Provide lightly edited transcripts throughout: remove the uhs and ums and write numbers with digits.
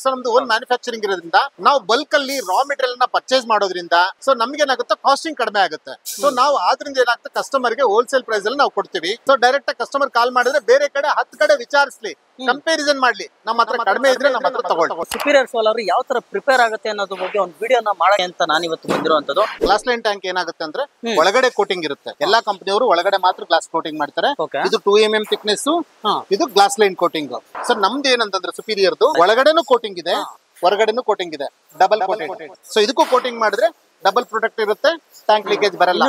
So ನಮ್ದು own manufacturing ಇರೋದ್ರಿಂದ ನಾವು ಬಲ್ಕ್ ಅಲ್ಲಿ ರಾ ಮೆಟೀರಿಯಲ್ ನ ಪರ್ಚೇಸ್ ಮಾಡೋದ್ರಿಂದ ಸೊ ನಮ್ಗೆ ಏನಾಗುತ್ತೆ ಕಾಸ್ಟಿಂಗ್ ಕಡಿಮೆ ಆಗುತ್ತೆ. ಸೊ ನಾವು ಆದ್ರಿಂದ ಏನಾಗುತ್ತೆ ಕಸ್ಟಮರ್ ಗೆ ಹೋಲ್ಸೇಲ್ ಪ್ರೈಸ್ ಅಲ್ಲಿ ನಾವು ಕೊಡ್ತೀವಿ. ಸೊ ಡೈರೆಕ್ಟ್ ಆಗಿ ಕಸ್ಟಮರ್ ಕಾಲ್ ಮಾಡಿದ್ರೆ ಬೇರೆ ಕಡೆ 10 ಕಡೆ ವಿಚಾರಿಸ್ಲಿ, ಕಂಪ್ಯಾರಿಸನ್ ಮಾಡ್ಲಿ, ನಮ್ಮ ಹತ್ರ ಕಡಿಮೆ ಇದ್ರೆ ನಮ್ಮ ಹತ್ರ ತಗೊಳ್ಳಿ. ಸುಪೀರಿಯರ್ ಸೋಲಾರ್ ಯಾವ ತರ ಪ್ರಿಪೇರ್ ಆಗುತ್ತೆ ಅನ್ನೋದ್ರ ಬಗ್ಗೆ ಒಂದು ವಿಡಿಯೋನ ಮಾಡೋಕೆ ಅಂತ ನಾನು ಇವತ್ತು ಬಂದಿರುವಂತದ್ದು. ಗ್ಲಾಸ್ ಲೈನ್ ಟ್ಯಾಂಕ್ ಏನಾಗುತ್ತೆ ಅಂದ್ರೆ ಒಳಗಡೆ ಕೋಟಿಂಗ್ ಇರುತ್ತೆ. ಎಲ್ಲಾ ಕಂಪನಿಯವರು ಒಳಗಡೆ ಮಾತ್ರ ಗ್ಲಾಸ್ ಕೋಟಿಂಗ್ ಮಾಡ್ತಾರೆ. ಇದು 2 mm ಥಿಕ್ನೆಸ್, ಇದು ಗ್ಲಾಸ್ ಲೈನ್ ಕೋಟಿಂಗ್. ಸರ್ ನಮ್ದು ಏನಂತಂದ್ರೆ ಸುಪೀರಿಯರ್ದು ಒಳಗಡೆನೂ ಕೋಟಿಂಗ್ ಇದೆ, ಹೊರಗಡೆನೂ ಕೋಟಿಂಗ್ ಇದೆ, ಡಬಲ್ ಕೋಟಿಂಗ್. ಸೊ ಇದಕ್ಕೂ ಕೋಟಿಂಗ್ ಮಾಡಿದ್ರೆ ಡಬಲ್ ಪ್ರೊಟೆಕ್ಟ್ ಇರುತ್ತೆ, ಟ್ಯಾಂಕ್ ಲೀಕೇಜ್ ಬರಲ್ಲ.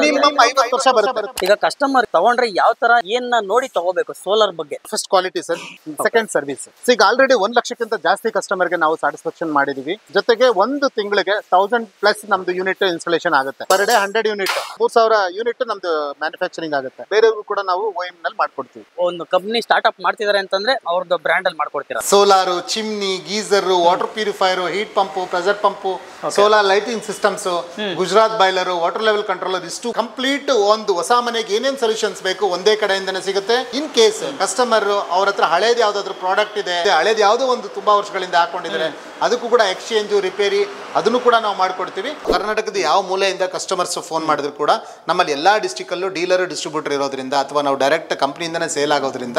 ಮಿನಿಮಮ್ 50 ವರ್ಷ ಬರುತ್ತೆ. ಈಗ ಕಸ್ಟಮರ್ ತಗೊಂಡ್ರೆ ಯಾವ ತರ ಏನ್ನ ನೋಡಿ ತಗೋಬೇಕು ಸೋಲಾರ್ ಬಗ್ಗೆ? First quality sir, second service. ಈಗ ಆಲ್ರೆಡಿ 1 ಲಕ್ಷಕ್ಕಿಂತ ಜಾಸ್ತಿ ಕಸ್ಟಮರ್ ಗೆ ನಾವು ಸ್ಯಾಟಿಸ್ಫ್ಯಾಕ್ಷನ್ ಮಾಡಿದೀವಿ. ಜೊತೆಗೆ ಒಂದು ತಿಂಗಳಿಗೆ 1000+ ನಮ್ದು ಯೂನಿಟ್ ಇನ್ಸ್ಟಾಲೇಷನ್ ಆಗುತ್ತೆ. ಪರ್ ಡೇ 100 ಯೂನಿಟ್, 3000 ಯೂನಿಟ್ ನಮ್ದು ಮ್ಯಾನುಫ್ಯಾಕ್ಚರಿಂಗ್ ಆಗುತ್ತೆ. ಬೇರೆಯವರು ಕೂಡ ನಾವು OEM ನಲ್ಲಿ ಮಾಡ್ಕೊಡ್ತೀವಿ. ಒಂದು ಕಂಪನಿ ಸ್ಟಾರ್ಟ್ ಅಪ್ ಮಾಡ್ತಿದ್ದಾರೆ ಅಂತಂದ್ರೆ ಅವ್ರದ್ದು ಬ್ರ್ಯಾಂಡ್ ಅಲ್ಲಿ ಮಾಡ್ಕೊಡ್ತೀರಾ? Solar, chimney, geyser, water purifier, heat pump, pressure pump, solar lighting systems, Gujarat boiler, water level controller, ಇಷ್ಟು ಕಂಪ್ಲೀಟ್ ಒಂದು ಹೊಸ ಮನೆಗೆ ಏನೇನ್ ಸೊಲ್ಯೂಷನ್ಸ್ ಬೇಕು ಒಂದೇ ಕಡೆಯಿಂದನೇ ಸಿಗುತ್ತೆ. ಇನ್ ಕೇಸ್ ಕಸ್ಟಮರ್ ಅವ್ರ ಹತ್ರ ಹಳೇದ್ ಯಾವ್ದಾದ್ರು ಪ್ರಾಡಕ್ಟ್ ಇದೆ, ಹಳೇದ್ ಯಾವ್ದೋ ಒಂದು ತುಂಬಾ ವರ್ಷಗಳಿಂದ ಹಾಕೊಂಡಿದ್ದಾರೆ, ಅದಕ್ಕೂ ಕೂಡ ಎಕ್ಸ್ಚೇಂಜ್, ರಿಪೇರಿ ಅದನ್ನು ಕೂಡ ನಾವು ಮಾಡ್ಕೊಡ್ತೀವಿ. ಕರ್ನಾಟಕದ ಯಾವ ಮೂಲೆಯಿಂದ ಕಸ್ಟಮರ್ಸ್ ಫೋನ್ ಮಾಡಿದ್ರು ಕೂಡ ನಮ್ಮಲ್ಲಿ ಎಲ್ಲಾ ಡಿಸ್ಟ್ರಿಕ್ಟ್ ಅಲ್ಲೂ ಡೀಲರ್, ಡಿಸ್ಟ್ರಿಬ್ಯೂಟರ್ ಇರೋದ್ರಿಂದ ಅಥವಾ ನಾವು ಡೈರೆಕ್ಟ್ ಕಂಪನಿಯಿಂದನೇ ಸೇಲ್ ಆಗೋದ್ರಿಂದ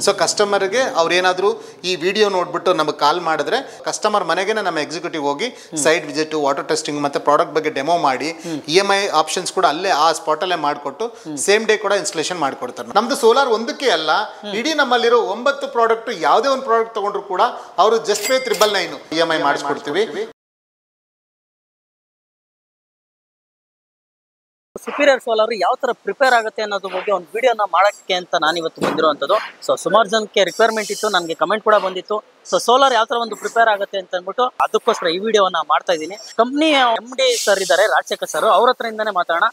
ಸೊ ಕಸ್ಟಮರ್ಗೆ ಅವ್ರೇನಾದ್ರು ಈ ವಿಡಿಯೋ ನೋಡ್ಬಿಟ್ಟು ನಮಗೆ ಕಾಲ್ ಮಾಡಿದ್ರೆ ಕಸ್ಟಮರ್ ಮನೆಗೆ ನಮ್ಮ ಎಕ್ಸಿಕ್ಯೂಟಿವ್ ಹೋಗಿ ಸೈಟ್ ವಿಸಿಟ್, ವಾಟರ್ ಟೆಸ್ಟಿಂಗ್ ಮತ್ತೆ ಪ್ರಾಡಕ್ಟ್ ಬಗ್ಗೆ ಡೆಮೋ ಮಾಡಿ EMI ಆಪ್ಷನ್ಸ್ ಕೂಡ ಅಲ್ಲೇ ಆ ಸ್ಪಾಟ್ ಅಲ್ಲೇ ಮಾಡಿಕೊಟ್ಟು ಸೇಮ್ ಡೇ ಕೂಡ ಇನ್ಸ್ಟಾಲೇಷನ್ ಮಾಡ್ಕೊಡ್ತಾರೆ. ನಮ್ದು ಸೋಲಾರ್ ಒಂದಕ್ಕೆ ಅಲ್ಲ, ಇಡೀ ನಮ್ಮಲ್ಲಿರೋ 9 ಪ್ರಾಡಕ್ಟ್ ಯಾವುದೇ ಒಂದು ಪ್ರಾಡಕ್ಟ್ ತಗೊಂಡ್ರು ಕೂಡ ಅವರು ಜಸ್ಟ್ ಪೇ 999 EMI ಮಾಡಿಸ್ಕೊಡ್ತೀವಿ. ಸುಪೀರಿಯರ್ ಸೋಲಾರ್ ಯಾವ ತರ ಪ್ರಿಪೇರ್ ಆಗುತ್ತೆ ಅನ್ನೋದ್ರ ಬಗ್ಗೆ ಒಂದು ವಿಡಿಯೋನ ಮಾಡಕ್ಕೆ ಅಂತ ನಾನು ಇವತ್ತು ಬಂದಿರುವಂತದ್ದು. ಸೊ ಸುಮಾರು ಜನಕ್ಕೆ ರಿಕ್ವೈರ್ಮೆಂಟ್ ಇತ್ತು, ನನಗೆ ಕಮೆಂಟ್ ಕೂಡ ಬಂದಿತ್ತು. ಸೊ ಸೋಲಾರ್ ಯಾವ ತರ ಒಂದು ಪ್ರಿಪೇರ್ ಆಗುತ್ತೆ ಅಂತ ಅಂದ್ಬಿಟ್ಟು ಅದಕ್ಕೋಸ್ಕರ ಈ ವಿಡಿಯೋನ ಮಾಡ್ತಾ ಇದ್ದೀನಿ. ಕಂಪ್ನಿ MD ಸರ್ ಇದ್ದಾರೆ, ರಾಜಶೇಖರ್ ಸರ್, ಅವ್ರ ಹತ್ರದಿಂದಾನೇ ಮಾತಾಡೋಣ.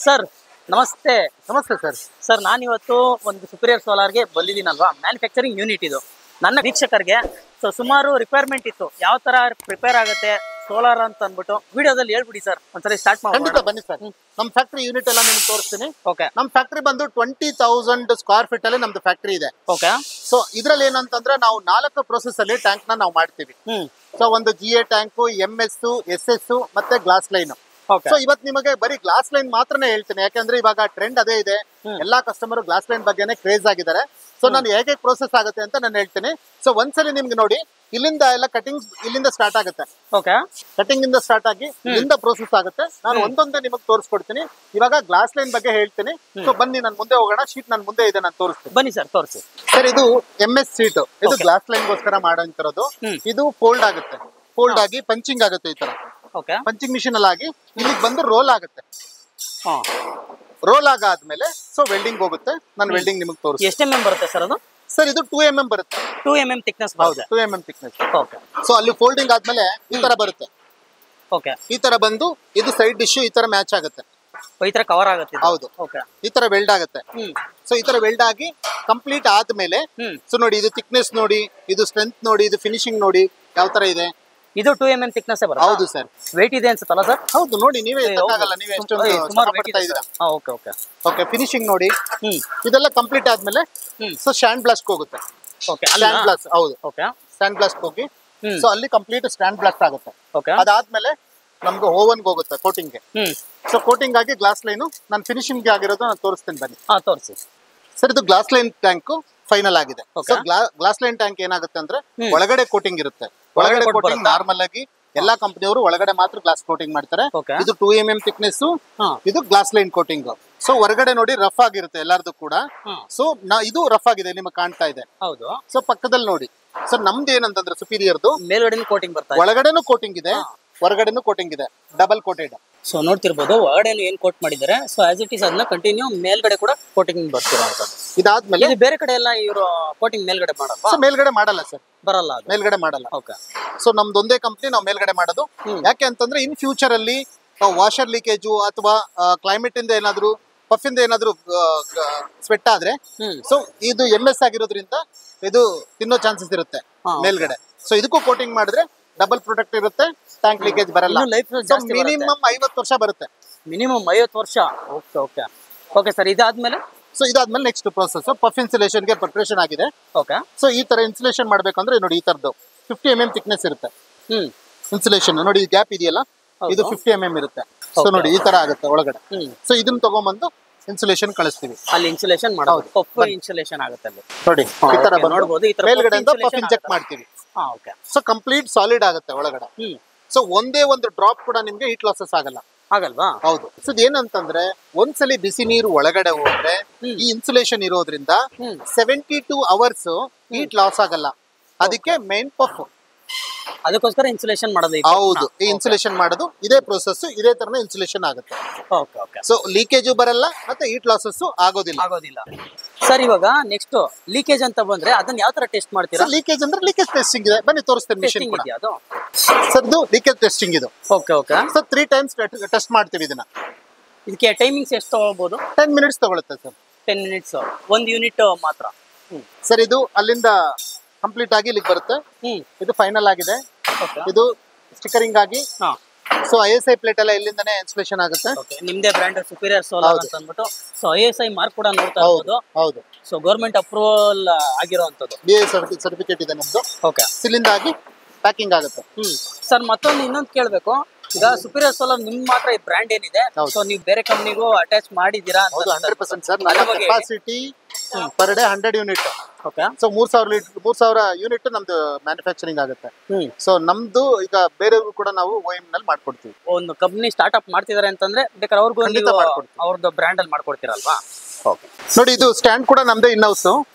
ಸರ್ ನಮಸ್ತೆ. ನಮಸ್ತೆ ಸರ್. ಸರ್ ನಾನಿವತ್ತು ಒಂದು ಸುಪೀರಿಯರ್ ಸೋಲಾರ್ಗೆ ಬಂದಿದ್ದೀನಲ್ವಾ, ಮ್ಯಾನುಫ್ಯಾಕ್ಚರಿಂಗ್ ಯೂನಿಟ್ ಇದು. ನನ್ನ ವೀಕ್ಷಕರಿಗೆ ಸೊ ಸುಮಾರು ರಿಕ್ವೈರ್ಮೆಂಟ್ ಇತ್ತು, ಯಾವ ತರ ಪ್ರಿಪೇರ್ ಆಗುತ್ತೆ ಸೋಲಾರ್ ಅಂತ ಅಂದ್ಬಿಟ್ಟು ವಿಡಿಯೋದಲ್ಲಿ ಹೇಳ್ಬಿಡಿ ಸರ್. ಒಂದ್ಸರಿ ಸ್ಟಾರ್ಟ್ ಮಾಡಿ. ಬನ್ನಿ ಸರ್, ನಮ್ ಫ್ಯಾಕ್ಟ್ರಿ ಯೂನಿಟ್ ಎಲ್ಲ ನಿಮ್ಗೆ ತೋರಿಸ್ತೀನಿ. ಓಕೆ. ನಮ್ ಫ್ಯಾಕ್ಟ್ರಿ ಬಂದು 20,000 ಸ್ಕ್ವೇರ್ ಫೀಟ್ ಅಲ್ಲಿ ನಮ್ದು ಫ್ಯಾಕ್ಟ್ರಿ ಇದೆ. ಓಕೆ. ಸೊ ಇದ್ರಲ್ಲಿ ಏನಂತಂದ್ರೆ ನಾವು 4 ಪ್ರೋಸೆಸ್ ಅಲ್ಲಿ ಟ್ಯಾಂಕ್ ನ ನಾವು ಮಾಡ್ತೀವಿ. ಸೊ ಒಂದು GA ಟ್ಯಾಂಕ್, MS, SS ಮತ್ತೆ ಗ್ಲಾಸ್ ಲೈನ್. ಸೊ ಇವತ್ತು ನಿಮಗೆ ಬರೀ ಗ್ಲಾಸ್ ಲೈನ್ ಮಾತ್ರನೇ ಹೇಳ್ತೀನಿ, ಯಾಕಂದ್ರೆ ಇವಾಗ ಟ್ರೆಂಡ್ ಅದೇ ಇದೆ. ಎಲ್ಲಾ ಕಸ್ಟಮರ್ ಗ್ಲಾಸ್ ಲೈನ್ ಬಗ್ಗೆನೇ ಕ್ರೇಜ್ ಆಗಿದ್ದಾರೆ. ಸೊ ನಾನು ಹೇಗೆ ಪ್ರೋಸೆಸ್ ಆಗುತ್ತೆ ಅಂತ ನಾನು ಹೇಳ್ತೀನಿ. ಸೊ ಒಂದ್ಸಲಿ ನಿಮ್ಗೆ ನೋಡಿ, ಇಲ್ಲಿಂದ ಎಲ್ಲ ಕಟಿಂಗ್ ಇಲ್ಲಿಂದ ಸ್ಟಾರ್ಟ್ ಆಗುತ್ತೆ. ಓಕೆ. ಕಟಿಂಗ್ ಇಂದ ಸ್ಟಾರ್ಟ್ ಆಗಿ ಇಲ್ಲಿಂದ ಪ್ರೋಸೆಸ್ ಆಗುತ್ತೆ. ನಾನು ಒಂದೊಂದೇ ನಿಮಗೆ ತೋರಿಸ್ಕೊಡ್ತೀನಿ. ಇವಾಗ ಗ್ಲಾಸ್ ಲೈನ್ ಬಗ್ಗೆ ಹೇಳ್ತೀನಿ. ಸೊ ಬನ್ನಿ ನಾನು ಮುಂದೆ ಹೋಗೋಣ. ಶೀಟ್ ನಾನು ಮುಂದೆ ಇದೆ, ನಾನು ತೋರಿಸ್ತೀನಿ. ಬನ್ನಿ ಸರ್, ತೋರಿಸಿ. ಸರ್ ಇದು MS ಶೀಟ್, ಇದು ಗ್ಲಾಸ್ ಲೈನ್ ಗೋಸ್ಕರ ಮಾಡೋಂತಿರೋದು. ಇದು ಫೋಲ್ಡ್ ಆಗುತ್ತೆ, ಫೋಲ್ಡ್ ಆಗಿ ಪಂಚಿಂಗ್ ಆಗುತ್ತೆ ಈ ತರ. ಓಕೆ. ಪಂಚಿಂಗ್ ಮಿಷಿನ್ ಅಲ್ಲಿ ಆಗಿ ಇಲ್ಲಿಗೆ ಬಂದು ರೋಲ್ ಆಗುತ್ತೆ. ರೋಲ್ ಆಗಾದ್ಮೇಲೆ ಸೊ ವೆಲ್ಡಿಂಗ್ ಹೋಗುತ್ತೆ. ನಾನು ವೆಲ್ಡಿಂಗ್ ನಿಮಗೆ ತೋರಿಸ್ತೀನಿ. ಎಷ್ಟು mm ಬರುತ್ತೆ ಸರ್ ಅದು? ಸರ್ ಇದು 2 mm ಬರುತ್ತೆ. 2 mm ಥಿಕ್ನೆಸ್. ಹೌದು, 2 mm ಥಿಕ್ನೆಸ್. ಓಕೆ. ಸೊ ಅಲ್ಲಿ ಫೋಲ್ಡಿಂಗ್ ಆದ್ಮೇಲೆ ಈ ತರ ಬರುತ್ತೆ. ಓಕೆ. ಈ ತರ ಬಂದು ಇದು ಸೈಡ್ ಡಿಶ್ ಈ ತರ ಮ್ಯಾಚ್ ಆಗುತ್ತೆ, ಈ ತರ ಕವರ್ ಆಗುತ್ತೆ. ಹೌದು. ಓಕೆ. ಈ ತರ ವೆಲ್ಡ್ ಆಗುತ್ತೆ. ಸೊ ಈ ತರ ವೆಲ್ಡ್ ಆಗಿ ಕಂಪ್ಲೀಟ್ ಆದ್ಮೇಲೆ ಸೊ ನೋಡಿ, ಇದು ಥಿಕ್ನೆಸ್ ನೋಡಿ, ಇದು ಸ್ಟ್ರೆಂತ್ ನೋಡಿ, ಇದು ಫಿನಿಶಿಂಗ್ ನೋಡಿ ಯಾವ ತರ ಇದೆ. ಇದು 2 mm ಥಿಕ್ನೆಸ್ ಬರುತ್ತೆ. ಹೌದು ಸರ್. ವೆಯ್ಟ್ ಇದೆ ಅನ್ಸುತ್ತಲ್ಲ ಸರ್? ಹೌದು, ನೋಡಿ ನೀವೇ ಗೊತ್ತಾಗಲ್ಲ, ನೀವೇ ಎಷ್ಟೊಂದು ಸುಮಾರು ವೆಯ್ಟ್ ಪಡ್ತಾ ಇದ್ದೀರಾ. ಓಕೆ. ಓಕೆ. ಓಕೆ, ಫಿನಿಶಿಂಗ್ ನೋಡಿ. ಇದೆಲ್ಲ ಕಂಪ್ಲೀಟ್ ಆದ್ಮೇಲೆ ಸೊ ಸ್ಟ್ಯಾಂಡ್ ಬ್ಲಾಸ್ಟ್ ಹೋಗುತ್ತೆ. ಓಕೆ. ಸ್ಟ್ಯಾಂಡ್ ಬ್ಲಾಸ್ಟ್, ಹೌದು. ಓಕೆ. ಸ್ಟ್ಯಾಂಡ್ ಬ್ಲಾಸ್ಟ್ ಹೋಗಿ ಸೊ ಅಲ್ಲಿ ಕಂಪ್ಲೀಟ್ ಸ್ಟ್ಯಾಂಡ್ ಬ್ಲಾಸ್ಟ್ ಆಗುತ್ತೆ. ಓಕೆ. ಅದಾದ್ಮೇಲೆ ನಮ್ಗೆ ಓವನ್ಗೆ ಹೋಗುತ್ತೆ ಕೋಟಿಂಗ್ಗೆ. ಸೊ ಕೋಟಿಂಗ್ ಆಗಿ ಗ್ಲಾಸ್ ಲೈನು ನಾನು ಫಿನಿಶಿಂಗ್ ಆಗಿರೋದು ನಾನು ತೋರಿಸ್ತೀನಿ, ಬನ್ನಿ. ತೋರಿಸಿ ಸರ್. ಇದು ಗ್ಲಾಸ್ ಲೈನ್ ಟ್ಯಾಂಕ್ ಫೈನಲ್ ಆಗಿದೆ. ಸೊ ಗ್ಲಾಸ್ ಲೈನ್ ಟ್ಯಾಂಕ್ ಏನಾಗುತ್ತೆ ಅಂದ್ರೆ ಒಳಗಡೆ ಕೋಟಿಂಗ್ ಇರುತ್ತೆ. ಒಳಗಡೆ ಕೋಟಿಂಗ್ ನಾರ್ಮಲ್ ಆಗಿ ಎಲ್ಲಾ ಕಂಪನಿಯವರು ಒಳಗಡೆ ಮಾತ್ರ ಗ್ಲಾಸ್ ಕೋಟಿಂಗ್ ಮಾಡ್ತಾರೆ. ಇದು 2 mm ಥಿಕ್ನೆಸ್, ಇದು ಗ್ಲಾಸ್ ಲೈನ್ ಕೋಟಿಂಗ್. ಸೊ ಹೊರಗಡೆ ನೋಡಿ ರಫ್ ಆಗಿರುತ್ತೆ ಎಲ್ಲಾರ್ದು ಕೂಡ. ಸೊ ಇದು ರಫ್ ಆಗಿದೆ, ನಿಮಗೆ ಕಾಣ್ತಾ ಇದೆ. ಹೌದು. ಸೊ ಪಕ್ಕದಲ್ಲಿ ನೋಡಿ ಸರ್, ನಮ್ದು ಏನಂತಂದ್ರೆ ಸುಪೀರಿಯರ್ದು ಮೇಲ್ಗಡೆ ಕೋಟಿಂಗ್ ಬರ್ತಾ ಇದೆ, ಒಳಗಡೆನೂ ಕೋಟಿಂಗ್ ಇದೆ, ಹೊರಗಡೆನೂ ಕೋಟಿಂಗ್ ಇದೆ, ಡಬಲ್ ಕೋಟೆಡ್. ಸೊ ನೋಡ್ತಿರ್ಬೋದು ಒಳಗಡೆ ಏನ್ ಕೋಟ್ ಮಾಡಿದ್ದಾರೆ. ಸೊ ಆಸ್ ಇಟ್ ಈಸ್ ಅದನ್ನ ಕಂಟಿನ್ಯೂ ಮೇಲ್ಗಡೆ ಕೂಡ ಕೋಟಿಂಗ್ ಬರ್ತಿರೋ. ಇದಾದ್ಮೇಲೆ ಬೇರೆ ಕಡೆ ಎಲ್ಲ ಇವರು ಕೋಟಿಂಗ್ ಮೇಲ್ಗಡೆ ಮಾಡಲ್ಲ. ಮೇಲ್ಗಡೆ ಮಾಡಲ್ಲ ಸರ್, ಬರಲ್ಲ, ಮೇಲ್ಗಡೆ ಮಾಡಲ್ಲ. ಓಕೆ. ಸೊ ನಮ್ದೊಂದೇ ಕಂಪ್ನಿ ನಾವು ಮೇಲ್ಗಡೆ ಮಾಡೋದು. ಯಾಕೆ ಅಂತಂದ್ರೆ ಇನ್ ಫ್ಯೂಚರ್ ಅಲ್ಲಿ ವಾಷರ್ ಲೀಕೇಜು ಅಥವಾ ಕ್ಲೈಮೇಟ್ ಇಂದ ಏನಾದ್ರು ಪಫ್ ಇಂದ ಏನಾದ್ರು ಸ್ವೆಟ್ ಆದ್ರೆ ಸೊ ಇದು MS ಆಗಿರೋದ್ರಿಂದ ಇದು ತಿನ್ನೋ ಚಾನ್ಸಸ್ ಇರುತ್ತೆ ಮೇಲ್ಗಡೆ. ಸೊ ಇದಕ್ಕೂ ಕೋಟಿಂಗ್ ಮಾಡಿದ್ರೆ ಡಬಲ್ ಪ್ರೊಟೆಕ್ಟ್ ಇರುತ್ತೆ, ಟ್ಯಾಂಕ್ ಲೀಕೇಜ್ ಬರಲ್ಲ. ಮಿನಿಮಮ್ 50 ವರ್ಷ ಬರುತ್ತೆ. ಮಿನಿಮಮ್ 50 ವರ್ಷ. ಓಕೆ. ಓಕೆ. Okay sir. ಇದಾದ್ಮೇಲೆ ಸೊ ಇದಾದ್ಮೇಲೆ ನೆಕ್ಸ್ಟ್ ಪ್ರೊಸೆಸ್ ಪಫ್ ಇನ್ಸುಲೇಷನ್ ಗೆ ಪ್ರಿಪರೇಷನ್ ಆಗಿದೆ. ಓಕೆ. ಸೊ ಈ ತರ ಇನ್ಸುಲೇಷನ್ ಮಾಡ್ಬೇಕಂದ್ರೆ ನೋಡಿ ಈ ತರದ್ದು 50 mm ಥಿಕ್ನೆಸ್ ಇರುತ್ತೆ ಹ್ಮ್ ಇನ್ಸುಲೇಷನ್. ನೋಡಿ ಈ ಗ್ಯಾಪ್ ಇದೆಯಲ್ಲ, ಇದು 50 mm ಇರುತ್ತೆ. ಸೊ ನೋಡಿ ಈ ತರ ಆಗುತ್ತೆ ಒಳಗಡೆ. ಸೊ ಇದನ್ನ ತಗೊಂಡ್ಬಂದು ಇನ್ಸುಲೇಷನ್ ಕಳಿಸ್ತೀವಿ. ಅಲ್ಲಿ ಇನ್ಸುಲೇಷನ್ ಮಾಡೋದು, ಪಫ್ ಇನ್ಸುಲೇಷನ್ ಆಗುತ್ತೆ ಅಲ್ಲಿ. ನೋಡಿ ಈ ತರ ನೋಡಬಹುದು, ಈ ತರ ಮೇಲ್ಗಡೆಯಿಂದ ಪಫ್ ಇಂಜೆಕ್ಟ್ ಮಾಡ್ತೀವಿ. ಓಕೆ. ಸೊ ಕಂಪ್ಲೀಟ್ ಸಾಲಿಡ್ ಆಗುತ್ತೆ ಒಳಗಡೆ. ಸೊ ಒಂದೇ ಒಂದು ಡ್ರಾಪ್ ಕೂಡ ನಿಮ್ಗೆ ಹೀಟ್ ಲಾಸಸ್ ಆಗಲ್ಲ. ಆಗಲ್ವಾ? ಹೌದು. ಸೊ ಏನಂತಂದ್ರೆ ಒಂದ್ಸಲಿ ಬಿಸಿ ನೀರು ಒಳಗಡೆ ಹೋದ್ರೆ ಈ ಇನ್ಸುಲೇಷನ್ ಇರೋದ್ರಿಂದ 72 hours ಹೀಟ್ ಲಾಸ್ ಆಗಲ್ಲ. ಅದಕ್ಕೆ ಮೇನ್ ಪಫ್. ಅದಕ್ಕೋಸ್ಕರ ಇನ್ಸುಲೇಷನ್ ಮಾಡೋದು. ಹೌದು, ಈ ಇನ್ಸುಲೇಷನ್ ಮಾಡೋದು ಇದೇ ಪ್ರೊಸೆಸ್, ಇದೇ ತರನೇ ಇನ್ಸುಲೇಷನ್ ಆಗುತ್ತೆ. Okay okay. ಸೊ ಲೀಕೇಜು ಬರಲ್ಲ ಮತ್ತೆ ಹೀಟ್ ಲಾಸಸ್ ಆಗೋದಿಲ್ಲ. ಸರ್ ಇವಾಗ ನೆಕ್ಸ್ಟ್ ಲೀಕೇಜ್ ಅಂತ ಬಂದ್ರೆ ಅದನ್ನ ಯಾವ ತರ ಟೆಸ್ಟ್ ಮಾಡ್ತೀರಾ? ಲೀಕೇಜ್ ಅಂದ್ರೆ ಲೀಕೇಜ್ ಟೆಸ್ಟಿಂಗ್ ಇದೆ, ಬನ್ನಿ ತೋರಿಸ್ತೇನೆ. ಮಿಷನ್ ಕೂಡ ಅದು ಸರ್, ಇದು ಲೀಕೇಜ್ ಟೆಸ್ಟಿಂಗ್ ಇದು. Okay okay. So 3 times test ಮಾಡ್ತೀವಿ ಇದನ್ನ. ಇದಕ್ಕೆ ಟೈಮಿಂಗ್ಸ್ ಎಷ್ಟು ತಗೋಬಹುದು? 10 minutes ತಗೊಳುತ್ತೆ ಸರ್. 10 minutes ಒಂದು ಯೂನಿಟ್ ಮಾತ್ರ. ಸರ್ ಇದು ಅಲ್ಲಿಂದ ಕಂಪ್ಲೀಟ್ ಆಗಿ ಇಲ್ಲಿಗೆ ಬರುತ್ತೆ. ಇದು ಫೈನಲ್ ಆಗಿದೆ. ಇದು ಸ್ಟಿಕರಿಂಗ್ ಆಗಿ. ಸೊ ISI ಪ್ಲೇಟ್ ಎಲ್ಲ ಇಲ್ಲಿಂದಾನೆ ಇನ್ಸ್ಟಾಲೇಷನ್ ಆಗುತ್ತೆ. ನಿಮ್ದೇ ಬ್ರ್ಯಾಂಡ್ ಸುಪೀರಿಯರ್ ಸೋಲಾರ್ ಅಂತ ಅಂದ್ಬಿಟ್ಟು. ಸೊ ISI ಮಾರ್ಕ್ ಕೂಡ ನೋಡ್ತಾ ಇರಬಹುದು. ಹೌದು. ಸೊ ಗವರ್ನಮೆಂಟ್ ಅಪ್ರೂವಲ್ ಆಗಿರುವಂತದ್ದು. BI ಸರ್ಟಿಫಿಕೇಟ್ ಇದೆ ನಮ್ದು. ಓಕೆ. ಸಿಲಿಂದ ಆಗಿ ಪ್ಯಾಕಿಂಗ್ ಆಗುತ್ತೆ. ಸರ್ ಮತ್ತೊಂದು ಇನ್ನೊಂದು ಕೇಳಬೇಕು. ಈಗ ಸುಪೀರಿಯರ್ ಸೋಲಾರ್ ನಿಮ್ ಮಾತ್ರ ಈ ಬ್ರ್ಯಾಂಡ್ ಏನಿದೆ, ಸೊ ನೀವು ಬೇರೆ ಕಂಪನಿಗೂ ಅಟ್ಯಾಚ್ ಮಾಡಿದೀರಾ? 100% sir. Capacity per day 100 unit. Okay. So 3000 unit ನಮ್ದು ಮ್ಯಾನುಫ್ಯಾಕ್ಚರಿಂಗ್ ಆಗುತ್ತೆ. ಸೊ ನಮ್ದು ಈಗ ಬೇರೆಯವ್ರಿಗೂ ಕೂಡ ನಾವು OEM ನಲ್ಲಿ ಮಾಡ್ಕೊಡ್ತೀವಿ. ಒಂದು ಕಂಪನಿ ಸ್ಟಾರ್ಟ್ ಅಪ್ ಮಾಡ್ತಿದಾರೆ ಅಂತಂದ್ರೆ ಬೇಕಾದ್ರೆ ಅವ್ರಿಗೂ ಅವ್ರದ್ದು ಬ್ರ್ಯಾಂಡ್ ಅಲ್ಲಿ ಮಾಡ್ಕೊಡ್ತೀರಲ್ವಾ? ಓಕೆ. ನೋಡಿ ಇದು ಸ್ಟ್ಯಾಂಡ್ ಕೂಡ ನಮ್ದೇ ಇನ್ ಹೌಸ್.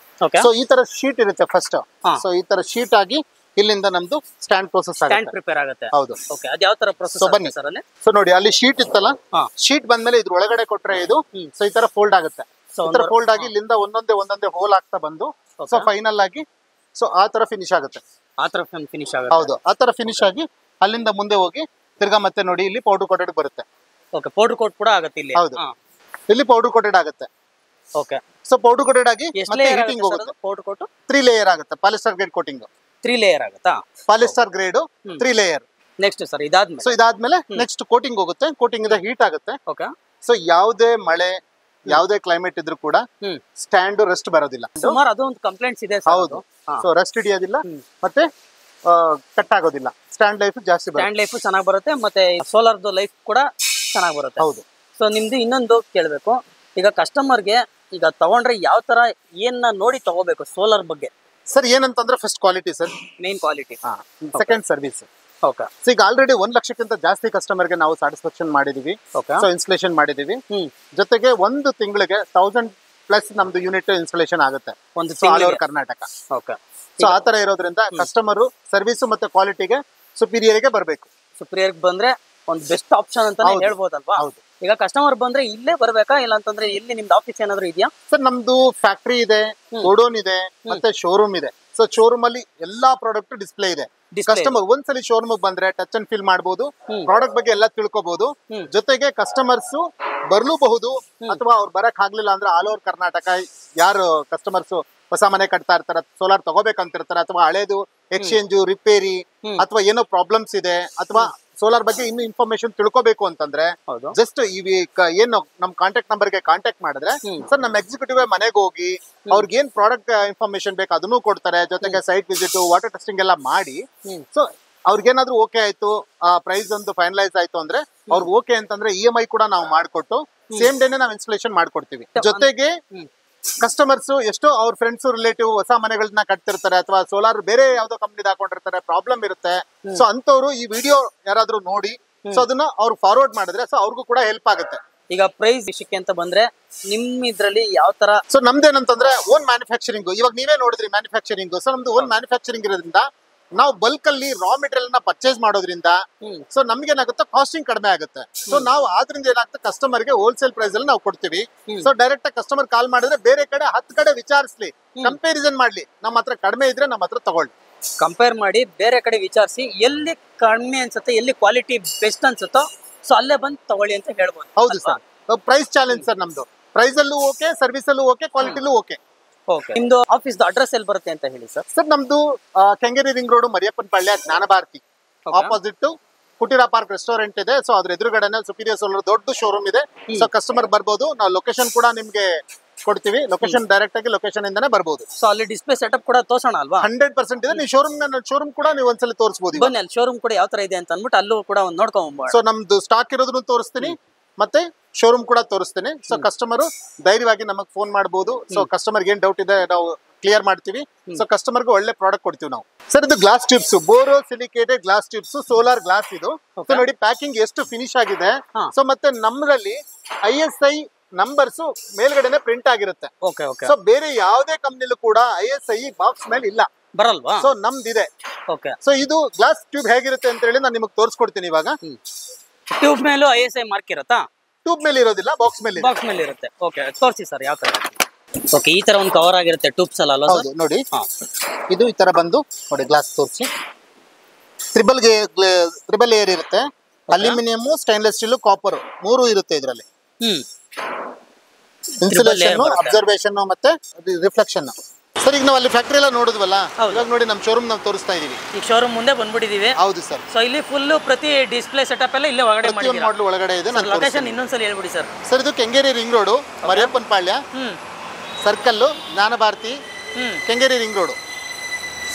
ಓಕೆ. ಸೊ ಈ ತರ ಶೀಟ್ ಇರುತ್ತೆ ಫಸ್ಟ್. ಸೊ ಈ ತರ ಶೀಟ್ ಆಗಿ ಇಲ್ಲಿಂದ ನಮ್ದು ಸ್ಟ್ಯಾಂಡ್ ಪ್ರೋಸೆಸ್ ಆಗುತ್ತೆ. ಸ್ಟ್ಯಾಂಡ್ ಪ್ರಿಪೇರ್ ಆಗುತ್ತೆ. ಹೌದು. ಓಕೆ. ಅದು ಯಾವ ತರ ಪ್ರೋಸೆಸ್ ಬನ್ನಿ ಸರ್ ಅಲ್ಲಿ? ಸೊ ನೋಡಿ ಅಲ್ಲಿ ಶೀಟ್ ಇತ್ತಲ್ಲ, ಶೀಟ್ ಬಂದ್ಮೇಲೆ ಇದ್ರ ಒಳಗಡೆ ಕೊಟ್ರೆ ಇದು ಸೊ ಈ ತರ ಫೋಲ್ಡ್ ಆಗುತ್ತೆ. ಈ ತರ ಫೋಲ್ಡ್ ಆಗಿ ಇಲ್ಲಿಂದ ಒಂದೊಂದೇ ಹೋಲ್ ಆಗ್ತಾ ಬಂದು ಸೊ ಫೈನಲ್ ಆಗಿ ಸೊ ಆ ತರ ಫಿನಿಶ್ ಆಗುತ್ತೆ. ಆ ತರ ಫಿನಿಶ್ ಆಗುತ್ತೆ. ಹೌದು, ಆ ತರ ಫಿನಿಶ್ ಆಗಿ ಅಲ್ಲಿಂದ ಮುಂದೆ ಹೋಗಿ ತಿರ್ಗಾ ಮತ್ತೆ ನೋಡಿ ಇಲ್ಲಿ ಪೌಡರ್ ಕೋಟೆಡ್ ಬರುತ್ತೆ. ಓಕೆ. ಪೌಡರ್ ಕೋಟ್ ಕೂಡ ಆಗುತ್ತೆ ಇಲ್ಲಿ. ಹೌದು, ಇಲ್ಲಿ ಪೌಡರ್ ಕೋಟೆಡ್ ಆಗುತ್ತೆ. ಓಕೆ. ಸೊ ಪೌಡರ್ ಕೋಟೆಡ್ ಆಗಿ ಮತ್ತೆ ಹೀಟಿಂಗ್ ಹೋಗುತ್ತೆ. ಪೌಡರ್ ಕೋಟ್ 3 ಲೇಯರ್ ಆಗುತ್ತೆ. ಪಾಲಿಸ್ಟರ್ ಗ್ರೇಡ್ ಕೋಟಿಂಗ್ 3 ಲೇಯರ್ ಆಗುತ್ತಾ? Polyester grade 3 layer. Next sir ಇದಾದ್ಮೇಲೆ? ಸೊ ಇದಾದ್ಮೇಲೆ ನೆಕ್ಸ್ಟ್ ಕೋಟಿಂಗ್ ಹೋಗುತ್ತೆ. ಕೋಟಿಂಗ್ ಇಂದ ಹೀಟ್ ಆಗುತ್ತೆ. ಓಕೆ. ಸೊ ಯಾವುದೇ ಮಳೆ ಯಾವುದೇ ಕ್ಲೈಮೇಟ್ ಇದ್ರೂ ಕೂಡ ಸ್ಟ್ಯಾಂಡ್ ರೆಸ್ಟ್ ಬರೋದಿಲ್ಲ. ಸುಮಾರು ಅದೊಂದು ಕಂಪ್ಲೇಂಟ್ಸ್ ಇದೆ. ಹೌದು. ಸೊ ರೆಸ್ಟ್ ಹಿಡಿಯೋದಿಲ್ಲ ಮತ್ತೆ ಕಟ್ ಆಗೋದಿಲ್ಲ. ಸ್ಟ್ಯಾಂಡ್ ಲೈಫ್ ಜಾಸ್ತಿ ಬರುತ್ತೆ. ಸ್ಟ್ಯಾಂಡ್ ಲೈಫ್ ಚೆನ್ನಾಗಿ ಬರುತ್ತೆ ಮತ್ತೆ ಸೋಲಾರ್ದು ಲೈಫ್ ಕೂಡ ಚೆನ್ನಾಗಿ ಬರುತ್ತೆ. ಹೌದು. ಸೊ ನಿಮ್ದು ಇನ್ನೊಂದು ಕೇಳಬೇಕು. ಈಗ ಕಸ್ಟಮರ್ಗೆ ಈಗ ತಗೊಂಡ್ರೆ ಯಾವ ತರ ಏನ್ನ ನೋಡಿ ತಗೋಬೇಕು ಸೋಲಾರ್ ಬಗ್ಗೆ? ಸರ್ ಏನಂತಂದ್ರೆ first quality sir, main quality. Second service. Okay. So ಈಗ ಆಲ್ರೆಡಿ 1 ಲಕ್ಷಕ್ಕಿಂತ ಜಾಸ್ತಿ ಕಸ್ಟಮರ್ಗೆ ನಾವು ಸ್ಯಾಟಿಸ್ಫ್ಯಾಕ್ಷನ್ ಮಾಡಿದೀವಿ. ಸೊ ಇನ್ಸ್ಟಾಲೇಷನ್ ಮಾಡಿದೀವಿ. ಜೊತೆಗೆ ಒಂದು ತಿಂಗಳಿಗೆ 1000+ ನಮ್ದು ಯೂನಿಟ್ ಇನ್ಸ್ಟಾಲೇಷನ್ ಆಗುತ್ತೆ ಒಂದು all over Karnataka. Okay. So ಆ ತರ ಇರೋದ್ರಿಂದ ಕಸ್ಟಮರ್ ಸರ್ವಿಸ್ ಮತ್ತೆ ಕ್ವಾಲಿಟಿಗೆ ಸುಪೀರಿಯರ್ ಗೆ ಬರಬೇಕು. ಸುಪೀರಿಯರ್ ಬಂದ್ರೆ ಒಂದು ಬೆಸ್ಟ್ ಆಪ್ಷನ್ ಅಂತಾನೆ ಹೇಳ್ಬೋದಲ್ವಾ? ಹೌದು. ಈಗ ಕಸ್ಟಮರ್ ಬಂದ್ರೆ ಇಲ್ಲೇ ಬರ್ಬೇಕಾ, ಇಲ್ಲ ಅಂತಂದ್ರೆ ಇಲ್ಲಿ ನಿಮ್ದು ಆಫೀಸ್ ಏನಾದ್ರು ಇದೆಯಾ? ಸರ್ ನಮ್ದು ಫ್ಯಾಕ್ಟರಿ ಇದೆ, ಗೋಡೌನ್ ಇದೆ, ಮತ್ತೆ ಶೋರೂಮ್ ಇದೆ. ಸೊ ಶೋರೂಮ್ ಅಲ್ಲಿ ಎಲ್ಲಾ ಪ್ರಾಡಕ್ಟ್ ಡಿಸ್ಪ್ಲೇ ಇದೆ. ಕಸ್ಟಮರ್ ಒಂದ್ಸಲಿ ಶೋರೂಮ್ ಬಂದ್ರೆ ಟಚ್ ಅಂಡ್ ಫೀಲ್ ಮಾಡಬಹುದು, ಪ್ರಾಡಕ್ಟ್ ಬಗ್ಗೆ ಎಲ್ಲ ತಿಳ್ಕೊಬಹುದು. ಜೊತೆಗೆ ಕಸ್ಟಮರ್ಸ್ ಬರ್ಲೂಬಹುದು ಅಥವಾ ಅವ್ರು ಬರಕ್ ಆಗ್ಲಿಲ್ಲ ಅಂದ್ರೆ ಆಲ್ ಓವರ್ ಕರ್ನಾಟಕ ಯಾರು ಕಸ್ಟಮರ್ಸ್ ಹೊಸ ಮನೆ ಕಟ್ತಾ ಇರ್ತಾರೆ, ಸೋಲಾರ್ ತಗೋಬೇಕಂತಿರ್ತಾರೆ, ಅಥವಾ ಹಳೇದು ಎಕ್ಸ್ಚೇಂಜ್ ರಿಪೇರಿ ಅಥವಾ ಏನೋ ಪ್ರಾಬ್ಲಮ್ಸ್ ಇದೆ ಅಥವಾ ಸೋಲಾರ್ ಬಗ್ಗೆ ಇನ್ನು ಇನ್ಫಾರ್ಮೇಶನ್ ತಿಳ್ಕೊಬೇಕು ಅಂತಂದ್ರೆ ಜಸ್ಟ್ ಏನು ನಮ್ ಕಾಂಟ್ಯಾಕ್ಟ್ ನಂಬರ್ಗೆ ಕಾಂಟ್ಯಾಕ್ಟ್ ಮಾಡಿದ್ರೆ ಸರ್ ನಮ್ಮ ಎಕ್ಸಿಕ್ಯೂಟಿವ್ ಮನೆಗೆ ಹೋಗಿ ಅವ್ರಿಗೆ ಏನ್ ಪ್ರಾಡಕ್ಟ್ ಇನ್ಫಾರ್ಮೇಶನ್ ಬೇಕು ಅದನ್ನು ಕೊಡ್ತಾರೆ. ಜೊತೆಗೆ ಸೈಟ್ ವಿಸಿಟ್, ವಾಟರ್ ಟೆಸ್ಟಿಂಗ್ ಎಲ್ಲ ಮಾಡಿ ಸೊ ಅವ್ರಿಗೇನಾದ್ರೂ ಓಕೆ ಆಯ್ತು, ಆ ಪ್ರೈಸ್ ಒಂದು ಫೈನಲೈಸ್ ಆಯ್ತು ಅಂದ್ರೆ ಅವ್ರಿಗೆ ಓಕೆ ಅಂತಂದ್ರೆ EMI ಕೂಡ ನಾವು ಮಾಡ್ಕೊಟ್ಟು ಸೇಮ್ ಡೇನೆ ನಾವು ಇನ್ಸ್ಟಾಲೇಷನ್ ಮಾಡ್ಕೊಡ್ತೀವಿ. ಜೊತೆಗೆ ಕಸ್ಟಮರ್ಸ್ ಎಷ್ಟೋ ಅವ್ರ ಫ್ರೆಂಡ್ಸ್ ರಿಲೇಟಿವ್ ಹೊಸ ಮನೆಗಳನ್ನ ಕಟ್ತಿರ್ತಾರೆ ಅಥವಾ ಸೋಲಾರ್ ಬೇರೆ ಯಾವ್ದೋ ಕಂಪ್ನಿ ಹಾಕೊಂಡಿರ್ತಾರೆ, ಪ್ರಾಬ್ಲಮ್ ಇರುತ್ತೆ. ಸೊ ಅಂತವ್ರು ಈ ವಿಡಿಯೋ ಯಾರಾದ್ರೂ ನೋಡಿ ಸೊ ಅದನ್ನ ಅವ್ರು ಫಾರ್ವರ್ಡ್ ಮಾಡಿದ್ರೆ ಸೊ ಅವ್ರಿಗೂ ಕೂಡ ಹೆಲ್ಪ್ ಆಗುತ್ತೆ. ಈಗ ಪ್ರೈಸ್ ವಿಷಯಕ್ಕೆ ಅಂತ ಬಂದ್ರೆ ನಿಮ್ ಇದ್ರಲ್ಲಿ ಯಾವ ತರ? ಸೊ ನಮ್ದೇನಂತಂದ್ರೆ ಓನ್ ಮ್ಯಾನುಫ್ಯಾಕ್ಚರಿಂಗ್. ಇವಾಗ ನೀವೇ ನೋಡಿದ್ರಿ ಮ್ಯಾನುಫ್ಯಾಕ್ಚರಿಂಗ್. ಸೊ ನಮ್ದು ಓನ್ ಮ್ಯಾನುಫ್ಯಾಕ್ಚರಿಂಗ್ ಇರೋದ್ರಿಂದ ನಾವು ಬಲ್ಕ್ ಅಲ್ಲಿ ರಾ ಮೆಟೀರಿಯಲ್ ನ ಪರ್ಚೇಸ್ ಮಾಡೋದ್ರಿಂದ ಸೊ ನಮ್ಗೆ ಏನಾಗುತ್ತೆ ಕಾಸ್ಟಿಂಗ್ ಕಡಿಮೆ ಆಗುತ್ತೆ. ಸೊ ನಾವು ಆದ್ರಿಂದ ಏನಾಗುತ್ತೆ ಕಸ್ಟಮರ್ ಗೆ ಹೋಲ್ಸೇಲ್ ಪ್ರೈಸ್ ಅಲ್ಲಿ ನಾವು ಕೊಡ್ತೀವಿ. ಸೊ ಡೈರೆಕ್ಟ್ ಆಗಿ ಕಸ್ಟಮರ್ ಕಾಲ್ ಮಾಡಿದ್ರೆ ಬೇರೆ ಕಡೆ 10 ಕಡೆ ವಿಚಾರಿಸ್ಲಿ, ಕಂಪ್ಯಾರಿಸನ್ ಮಾಡ್ಲಿ, ನಮ್ಮ ಹತ್ರ ಕಡಿಮೆ ಇದ್ರೆ ನಮ್ಮ ಹತ್ರ ತಗೊಳ್ಳಿ. ಕಂಪೇರ್ ಮಾಡಿ ಬೇರೆ ಕಡೆ ವಿಚಾರಿಸಿ ಎಲ್ಲಿ ಕಡಿಮೆ ಅನ್ಸುತ್ತೆ, ಎಲ್ಲಿ ಕ್ವಾಲಿಟಿ ಬೆಸ್ಟ್ ಅನ್ಸುತ್ತೋ ಸೊ ಅಲ್ಲೇ ಬಂದು ತಗೊಳ್ಳಿ ಅಂತ ಹೇಳ್ಬೋದು. ಹೌದು ಸರ್. ಪ್ರೈಸ್ ಚಾಲೆಂಜ್ ಸರ್ ನಮ್ದು. ಪ್ರೈಸ್ ಅಲ್ಲೂ ಓಕೆ, ಸರ್ವಿಸ್ ಅಲ್ಲೂ ಓಕೆ, ಕ್ವಾಲಿಟಿಲೂ ಓಕೆ. ಓಕೆ. ನಿಮ್ದು ಆಫೀಸ್ ಅಡ್ರೆಸ್ ಎಲ್ಲಿ ಬರುತ್ತೆ ಅಂತ ಹೇಳಿ ಸರ್? ಸರ್ ನಮ್ದು ಕೆಂಗೇರಿ ರಿಂಗ್ ರೋಡ್, ಮರಿಯಪ್ಪನ ಪಾಳ್ಯ, ಜ್ಞಾನ ಭಾರತಿ ಆಪೋಸಿಟ್ ಕುಟೀರಾ ಪಾರ್ಕ್ ರೆಸ್ಟೋರೆಂಟ್ ಇದೆ. ಸೊ ಅದ್ರ ಎದುರುಗಡೆನೆ ಸುಪೀರಿಯರ್ ಸೋಲಾರ್ ದೊಡ್ಡ ಶೋರೂಮ್ ಇದೆ. ಸೊ ಕಸ್ಟಮರ್ ಬರ್ಬೋದು. ನಾವು ಲೊಕೇಶನ್ ಕೂಡ ನಿಮ್ಗೆ ಕೊಡ್ತೀವಿ. ಲೊಕೇಶನ್ ಡೈರೆಕ್ಟ್ ಆಗಿ ಲೊಕೇಶನ್ ಇಂದಾನೆ ಬರ್ಬೋದು. ಸೊ ಅಲ್ಲಿ ಡಿಸ್ಪ್ಲೇ ಸೆಟಪ್ ಕೂಡ ತೋರ್ಸೋಣ ಅಲ್ವಾ? 100% ಇದೆ. ನೀವು ಶೋರೂಮ್ ಕೂಡ ನೀವು ಒಂದ್ಸಲ ತೋರಿಸಬಹುದು. ಬನ್ನಿ ಅಲ್ಲಿ ಶೋರೂಮ್ ಕೂಡ ಯಾವ ತರ ಇದೆ ಅಂತ ಅಂದ್ಬಿಟ್ಟು ಅಲ್ಲೂ ಕೂಡ ಒಂದು ನೋಡ್ಕೊಂಡ್. ಸೊ ನಮ್ದು ಸ್ಟಾಕ್ ಇರೋದನ್ನು ತೋರಿಸ್ತೀನಿ, ಮತ್ತೆ ಶೋರೂಮ್ ಕೂಡ ತೋರಿಸ್ತೀನಿ. ಸೊ ಕಸ್ಟಮರ್ ಧೈರ್ಯವಾಗಿ ನಮಗೆ ಫೋನ್ ಮಾಡಬಹುದು. ಸೊ ಕಸ್ಟಮರ್ ಏನ್ ಡೌಟ್ ಇದೆ ನಾವು ಕ್ಲಿಯರ್ ಮಾಡ್ತೀವಿ. ಸೊ ಕಸ್ಟಮರ್ಗೆ ಒಳ್ಳೆ ಪ್ರಾಡಕ್ಟ್ ಕೊಡ್ತೀವಿ ನಾವು. ಸರ್ ಇದು ಗ್ಲಾಸ್ ಟ್ಯೂಬ್ಸ್, ಬೋರೋ ಸಿಲಿಕೇಟೆಡ್ ಗ್ಲಾಸ್ ಟ್ಯೂಬ್ಸ್, ಸೋಲಾರ್ ಗ್ಲಾಸ್ ಇದು. ಸೊ ನೋಡಿ ಪ್ಯಾಕಿಂಗ್ ಎಷ್ಟು ಫಿನಿಶ್ ಆಗಿದೆ. ಸೊ ಮತ್ತೆ ನಮ್ಮಲ್ಲಿ ISI ನಂಬರ್ಸ್ ಮೇಲ್ಗಡೆನೆ ಪ್ರಿಂಟ್ ಆಗಿರುತ್ತೆ. ಸೊ ಬೇರೆ ಯಾವುದೇ ಕಂಪ್ನಿಲೂ ಕೂಡ ISI ಬಾಕ್ಸ್ ಮೇಲೆ ಇಲ್ಲ, ಬರಲ್ವಾ? ಸೊ ನಮ್ದಿದೆ. ಸೊ ಇದು ಗ್ಲಾಸ್ ಟ್ಯೂಬ್ ಹೇಗಿರುತ್ತೆ ಅಂತ ಹೇಳಿ ನಾನು ನಿಮಗೆ ತೋರಿಸ್ಕೊಡ್ತೀನಿ ಇವಾಗ. ಟ್ಯೂಬ್ ಮೇಲೂ ISI ಮಾರ್ಕ್ ಇರುತ್ತಾ? ಟ್ಯೂಬ್ ಮೇಲೆ ಇರೋದಿಲ್ಲ, ಬಾಕ್ಸ್ ಮೇಲೆ ಇರುತ್ತೆ. ಓಕೆ ತೋರಿಸಿ ಸರ್ ಯಾವ ತರ. ಓಕೆ ಈ ತರ ಒಂದು ಕವರ್ ಆಗಿರುತ್ತೆ ಟ್ಯೂಬ್ಸ್ ಅಲ್ಲ ಅಲ್ವಾ? ಹೌದು ನೋಡಿ, ಇದು ಈ ತರ ಬಂದು ನೋಡಿ ಗ್ಲಾಸ್ ತೋರಿಸಿ. ತ್ರಿಬಲ್ ಲೇಯರ್ ಇರುತ್ತೆ. ಅಲ್ಯೂಮಿನಿಯಂ, ಸ್ಟೈನ್ಲೆಸ್ ಸ್ಟೀಲ್, ಕಾಪರ್ 3 ಇರುತ್ತೆ ಇದರಲ್ಲಿ. ಇನ್ಸುಲೇಷನ್, ಅಬ್ಸರ್ವೇಷನ್ ಮತ್ತೆ ರಿಫ್ಲೆಕ್ಷನ್. ಸರ್ ಈಗ ನಾವು ಅಲ್ಲಿ ಫ್ಯಾಕ್ಟರಿ ಎಲ್ಲ ನೋಡಿದ್ವಲ್ಲ, ಇವಾಗ ನೋಡಿ ನಮ್ಮ ಶೋರೂಮ್ ನಾವು ತೋರಿಸ್ತಾ ಇದೀವಿ. ಈ ಶೋರೂಮ್ ಮುಂದೆ ಬಂದ್ಬಿಟ್ಟಿದೀವಿ. ಹೌದು ಸರ್. ಸೊ ಇಲ್ಲಿ ಫುಲ್ ಪ್ರತಿ ಡಿಸ್ಪ್ಲೇ ಸೆಟಪ್ ಎಲ್ಲ ಇಲ್ಲೇ ಒಳಗಡೆ ಮಾಡಿದ್ದೀರಾ? ಮಾಡಲ್ ಒಳಗಡೆ ಇದೆ. ನಾನು ಲೊಕೇಶನ್ ಇನ್ನೊಂದ್ಸಲ ಹೇಳ್ಬಿಡಿ ಸರ್. ಸರ್ ಇದು Kengeri ring road, Mariyappana Palya circle, Jnanabharathi, Kengeri ring road.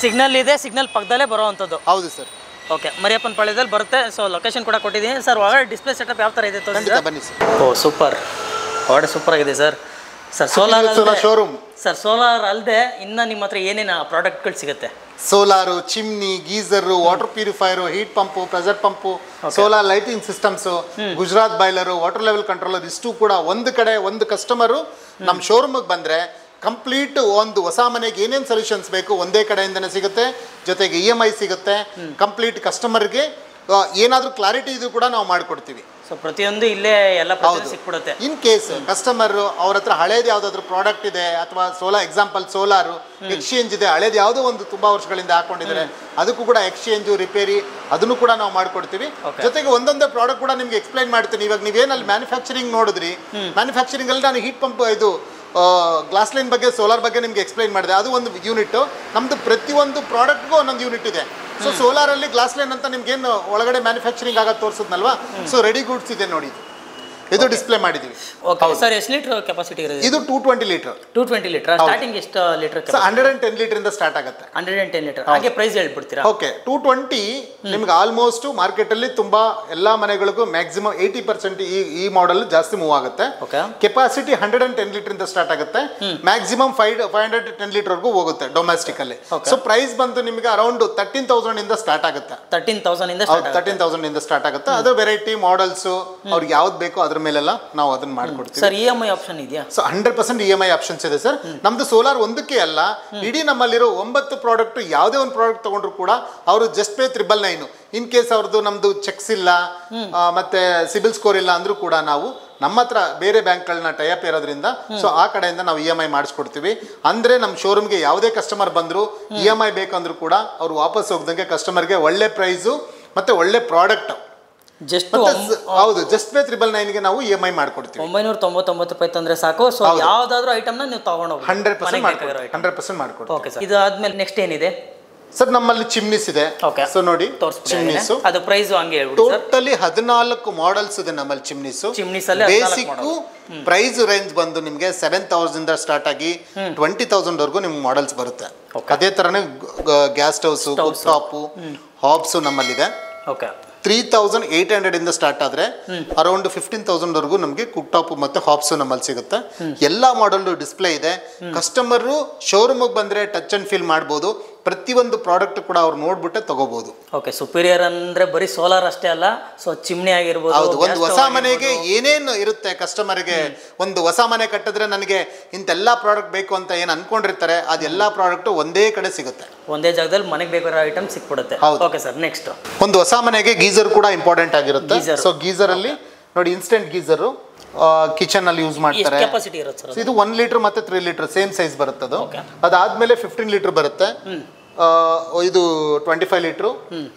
Signal ಇದೆ, ಸಿಗ್ನಲ್ ಪಕ್ಕದಲ್ಲೇ ಬರುವಂತದ್ದು. ಹೌದು ಸರ್. ಓಕೆ ಮರಿಯಪ್ಪನ ಪಾಳ್ಯದಲ್ಲಿ ಬರುತ್ತೆ. ಸೊ ಲೊಕೇಶನ್ ಕೂಡ ಕೊಟ್ಟಿದ್ದೀನಿ ಸರ್. ಒಳಗಡೆ ಡಿಸ್ಪ್ಲೇ ಸೆಟಪ್ ಯಾವ ತರ ಇದೆ ಖಂಡಿತ ಬನ್ನಿ ಸರ್. ಓ ಸೂಪರ್, ಒಳ್ಳೆ ಸೂಪರ್ ಆಗಿದೆ sir. Sir solar showroom. Sir solar ಅಲ್ಲದೆ ಇನ್ನ ನಿಮ್ಮ ಹತ್ರ ಏನೇನು ಪ್ರಾಡಕ್ಟ್ಗಳು ಸಿಗುತ್ತೆ? Solar, chimney, geyser, water purifier, heat pump, pressure pump, solar lighting systems, Gujarat boiler, water level controller, ಇಷ್ಟು ಕೂಡ ಒಂದು ಕಡೆ ಒಂದು ಕಸ್ಟಮರು ನಮ್ಮ ಶೋರೂಮಿಗೆ ಬಂದರೆ ಕಂಪ್ಲೀಟ್ ಒಂದು ಹೊಸ ಮನೆಗೆ ಏನೇನು ಸೊಲ್ಯೂಷನ್ಸ್ ಬೇಕು ಒಂದೇ ಕಡೆಯಿಂದನೇ ಸಿಗುತ್ತೆ. ಜೊತೆಗೆ EMI ಸಿಗುತ್ತೆ. ಕಂಪ್ಲೀಟ್ ಕಸ್ಟಮರ್ಗೆ ಏನಾದರೂ ಕ್ಲಾರಿಟಿ ಇದು ಕೂಡ ನಾವು ಮಾಡಿಕೊಡ್ತೀವಿ. ಸೊ ಪ್ರತಿಯೊಂದು ಇಲ್ಲೇ ಎಲ್ಲ ಸಿಕ್ಬಿಡುತ್ತೆ. ಇನ್ ಕೇಸ್ ಕಸ್ಟಮರ್ ಅವ್ರ ಹತ್ರ ಹಳೇದು ಯಾವುದಾದ್ರೂ ಪ್ರಾಡಕ್ಟ್ ಇದೆ, ಅಥವಾ ಎಕ್ಸಾಂಪಲ್ ಸೋಲಾರು ಎಕ್ಸ್ಚೇಂಜ್ ಇದೆ, ಹಳೇದು ಯಾವುದೋ ಒಂದು ತುಂಬಾ ವರ್ಷಗಳಿಂದ ಹಾಕೊಂಡಿದ್ದಾರೆ, ಅದಕ್ಕೂ ಕೂಡ ಎಕ್ಸ್ಚೇಂಜು, ರಿಪೇರಿ ಅದನ್ನು ಕೂಡ ನಾವು ಮಾಡ್ಕೊಡ್ತೀವಿ. ಜೊತೆಗೆ ಒಂದೊಂದೇ ಪ್ರಾಡಕ್ಟ್ ಕೂಡ ನಿಮ್ಗೆ ಎಕ್ಸ್ಪ್ಲೈನ್ ಮಾಡ್ತೀನಿ. ಇವಾಗ ನೀವೇನಲ್ಲಿ ಮ್ಯಾನುಫ್ಯಾಕ್ಚರಿಂಗ್ ನೋಡಿದ್ರಿ, ಮ್ಯಾನುಫ್ಯಾಕ್ಚರಿಂಗ್ ಅಲ್ಲಿ ನಾನು ಹೀಟ್ ಪಂಪ್ ಇದು ಗ್ಲಾಸ್ ಲೈನ್ ಬಗ್ಗೆ, ಸೋಲಾರ್ ಬಗ್ಗೆ ನಿಮ್ಗೆ ಎಕ್ಸ್ಪ್ಲೈನ್ ಮಾಡಿದೆ. ಅದು ಒಂದು ಯೂನಿಟ್. ನಮ್ದು ಪ್ರತಿಯೊಂದು ಪ್ರಾಡಕ್ಟ್ಗೂ ಒಂದೊಂದು ಯೂನಿಟ್ ಇದೆ. ಸೊ ಸೋಲಾರ್ ಅಲ್ಲಿ ಗ್ಲಾಸ್ ಲೈನ್ ಅಂತ ನಿಮ್ಗೇನು ಒಳಗಡೆ ಮ್ಯಾನುಫ್ಯಾಕ್ಚರಿಂಗ್ ಆಗೋದು ತೋರಿಸಿದ್ನಲ್ವಾ, ಸೊ ರೆಡಿ ಗೂಡ್ಸ್ ಇದೆ ನೋಡಿ. ಇದು ಡಿಸ್ಪ್ಲೇ ಮಾಡಿದೀವಿ. ಓಕೆ ಸರ್, ಎಷ್ಟು ಲೀಟರ್ ಕೆಪಾಸಿಟಿ ಇರುತ್ತೆ ಇದು? 220 ಲೀಟರ್. 220 ಲೀಟರ್. ಸ್ಟಾರ್ಟಿಂಗ್ ಎಷ್ಟು ಲೀಟರ್? 110 ಲೀಟರ್ ಇಂದ ಸ್ಟಾರ್ಟ್ ಆಗುತ್ತೆ. 110 ಲೀಟರ್. ಹಾಗೆ ಪ್ರೈಸ್ ಹೇಳ್ಬಿಡ್ತೀರಾ? ಓಕೆ 220 ನಿಮ್ಗೆ ಆಲ್ಮೋಸ್ಟ್ ಮಾರ್ಕೆಟ್ ಅಲ್ಲಿ ತುಂಬಾ ಎಲ್ಲಾ ಮನೆಗಳಿಗೂ ಮ್ಯಾಕ್ಸಿಮಮ್ 80% ಈ ಮಾಡೆಲ್ ಜಾಸ್ತಿ ಮೂವ್ ಆಗುತ್ತೆ. ಕೆಪಾಸಿಟಿ 110 ಲೀಟರ್ ಇಂದ ಸ್ಟಾರ್ಟ್ ಆಗುತ್ತೆ. ಮ್ಯಾಕ್ಸಿಮಮ್ 510 ಲೀಟರ್ ವರೆಗೂ ಹೋಗುತ್ತೆ ಡೊಮೆಸ್ಟಿಕ್ ಅಲ್ಲಿ. ಸೊ ಪ್ರೈಸ್ ಬಂದು ನಿಮಗೆ ಅರೌಂಡ್ 13,000 ಇಂದ ಸ್ಟಾರ್ಟ್ ಆಗುತ್ತೆ. 13,000 ಇಂದ ಸ್ಟಾರ್ಟ್ ಆಗುತ್ತೆ. ಅದು ವೆರೈಟಿ ಮಾಡೆಲ್ಸ್ ಅವ್ರಿಗೆ ಯಾವ್ದು ಬೇಕೋ ಅದ್ರ ಮೇಲೆಲ್ಲ ನಾವು ಅದನ್ನ ಮಾಡ್ಕೊಡ್ತೀವಿ. ಸರ್ EMI ಆಪ್ಷನ್ ಇದೆಯಾ? ಸೊ 100% EMI ಆಪ್ಷನ್ಸ್ ಇದೆ ಸರ್. ನಮ್ದು ಸೋಲಾರ್ ಒಂದಕ್ಕೆ ಅಲ್ಲ, ಇಡೀ ನಮ್ಮಲ್ಲಿರೋ 9 ಪ್ರಾಡಕ್ಟ್ ಯಾವುದೇ ಒಂದು ಪ್ರಾಡಕ್ಟ್ ತಗೊಂಡ್ರು ಕೂಡ ಅವರು ಜಸ್ಟ್ ಪೇ 999. ಇನ್ ಕೇಸ್ ಅವ್ರದ್ದು ನಮ್ದು ಚೆಕ್ಸ್ ಇಲ್ಲ ಮತ್ತೆ ಸಿಬಿಲ್ ಸ್ಕೋರ್ ಇಲ್ಲ ಅಂದ್ರೂ ಕೂಡ ನಾವು ನಮ್ಮ ಹತ್ರ ಬೇರೆ ಬ್ಯಾಂಕ್ಗಳನ್ನ ಟೈಅಪ್ ಇರೋದ್ರಿಂದ ಸೊ ಆ ಕಡೆಯಿಂದ ನಾವು EMI ಮಾಡಿಸ್ಕೊಡ್ತೀವಿ. ಅಂದ್ರೆ ನಮ್ಮ ಶೋರೂಮ್ಗೆ ಯಾವುದೇ ಕಸ್ಟಮರ್ ಬಂದ್ರು EMI ಬೇಕಂದ್ರೂ ಕೂಡ ಅವ್ರು ವಾಪಸ್ ಹೋಗ್ದಂಗೆ ಕಸ್ಟಮರ್ಗೆ ಒಳ್ಳೆ ಪ್ರೈಸು ಮತ್ತೆ ಒಳ್ಳೆ ಪ್ರಾಡಕ್ಟ್ ಹೌದು ಜಸ್ಟ್ ಪೇ 999 ನಾವು EMI ಮಾಡ್ಕೊಡ್ತೀವಿ. 999 ರೂಪಾಯಿ ತಂದ್ರೆ ಸಾಕು. ಸೊ ಯಾವ್ದಾದ್ರು ಐಟಮ್ ನೀವು ತಗೊಂಡು 100% ಮಾಡ್ಕೊಡ್ತೀವಿ. ಓಕೆ ಸರ್, ಇದು ಆದ್ಮೇಲೆ ನೆಕ್ಸ್ಟ್ ಏನಿದೆ ಸರ್? ನಮ್ಮಲ್ಲಿ ಚಿಮ್ನಿಸ್ ಇದೆ. ಸೊ ನೋಡಿ ಚಿಮ್ನಿಸ್, ಅದು ಪ್ರೈಸ್ ಹಂಗೆ ಹೇಳ್ಬಿಡಿ ಸರ್. ಟೋಟಲಿ 14 ಮಾಡೆಲ್ಸ್ ಇದೆ ನಮ್ಮಲ್ಲಿ ಚಿಮ್ನಿಸ್. ಬೇಸಿಕ್ ಪ್ರೈಸ್ ರೇಂಜ್ ಬಂದು ನಿಮಗೆ 7,000 ಇಂದ ಸ್ಟಾರ್ಟ್ ಆಗಿ 20,000 ವರೆಗೂ ನಿಮ್ಗೆ ಮಾಡೆಲ್ಸ್ ಬರುತ್ತೆ. ಅದೇ ತರನೇ gas stoves, cook top, hobs ನಮ್ಮಲ್ಲಿದೆ. 3,800 ಇಂದ ಸ್ಟಾರ್ಟ್ ಆದ್ರೆ ಅರೌಂಡ್ 15,000 ವರೆಗೂ ನಮಗೆ ಕುಕ್ ಟಾಪ್ ಮತ್ತೆ ಹಾಬ್ಸ್ ನಮ್ಮಲ್ಲಿ ಸಿಗುತ್ತೆ. ಎಲ್ಲಾ ಮಾಡೆಲ್ ಡಿಸ್ಪ್ಲೇ ಇದೆ. ಕಸ್ಟಮರ್ ಶೋರೂಮ್ ಬಂದ್ರೆ ಟಚ್ ಅಂಡ್ ಫೀಲ್ ಮಾಡಬಹುದು. ಪ್ರತಿಯೊಂದು ಪ್ರಾಡಕ್ಟ್ ಕೂಡ ಅವ್ರು ನೋಡ್ಬಿಟ್ಟೆ ತಗೋಬಹುದು. ಓಕೆ, ಸುಪೀರಿಯರ್ ಅಂದ್ರೆ ಬರೀ ಸೋಲಾರ್ ಅಷ್ಟೇ ಅಲ್ಲ, ಸೊ ಚಿಮ್ನಿ ಆಗಿರ್ಬೋದು. ಹೌದು, ಒಂದು ಹೊಸ ಮನೆಗೆ ಏನೇನು ಇರುತ್ತೆ ಕಸ್ಟಮರ್ಗೆ, ಒಂದು ಹೊಸ ಮನೆ ಕಟ್ಟಿದ್ರೆ ನನಗೆ ಇಂತೆಲ್ಲಾ ಪ್ರಾಡಕ್ಟ್ ಬೇಕು ಅಂತ ಏನ್ ಅನ್ಕೊಂಡಿರ್ತಾರೆ, ಅದೆಲ್ಲಾ ಪ್ರಾಡಕ್ಟ್ ಒಂದೇ ಕಡೆ ಸಿಗುತ್ತೆ, ಒಂದೇ ಜಾಗದಲ್ಲಿ ಮನೆಗೆ ಬೇಕಾಗಿರೋ ಐಟಮ್ ಸಿಕ್ಬಿಡುತ್ತೆ. ಓಕೆ ಸರ್, ನೆಕ್ಸ್ಟ್ ಒಂದು ಹೊಸ ಮನೆಗೆ ಗೀಸರ್ ಕೂಡ ಇಂಪಾರ್ಟೆಂಟ್ ಆಗಿರುತ್ತೆ. ಸೊ ಗೀಸರ್ ಅಲ್ಲಿ ನೋಡಿ ಇನ್ಸ್ಟೆಂಟ್ ಗೀಸರ್ ಕಿಚನ್ ಅಲ್ಲಿ ಯೂಸ್ ಮಾಡ್ತಾರೆ. ಇದು 1 ಲೀಟರ್ ಮತ್ತೆ 3 ಲೀಟರ್ ಸೇಮ್ ಸೈಜ್ ಬರುತ್ತೆ. ಅದಾದ್ಮೇಲೆ 15 ಲೀಟರ್ ಬರುತ್ತೆ. ಇದು 25 ಲೀಟರ್.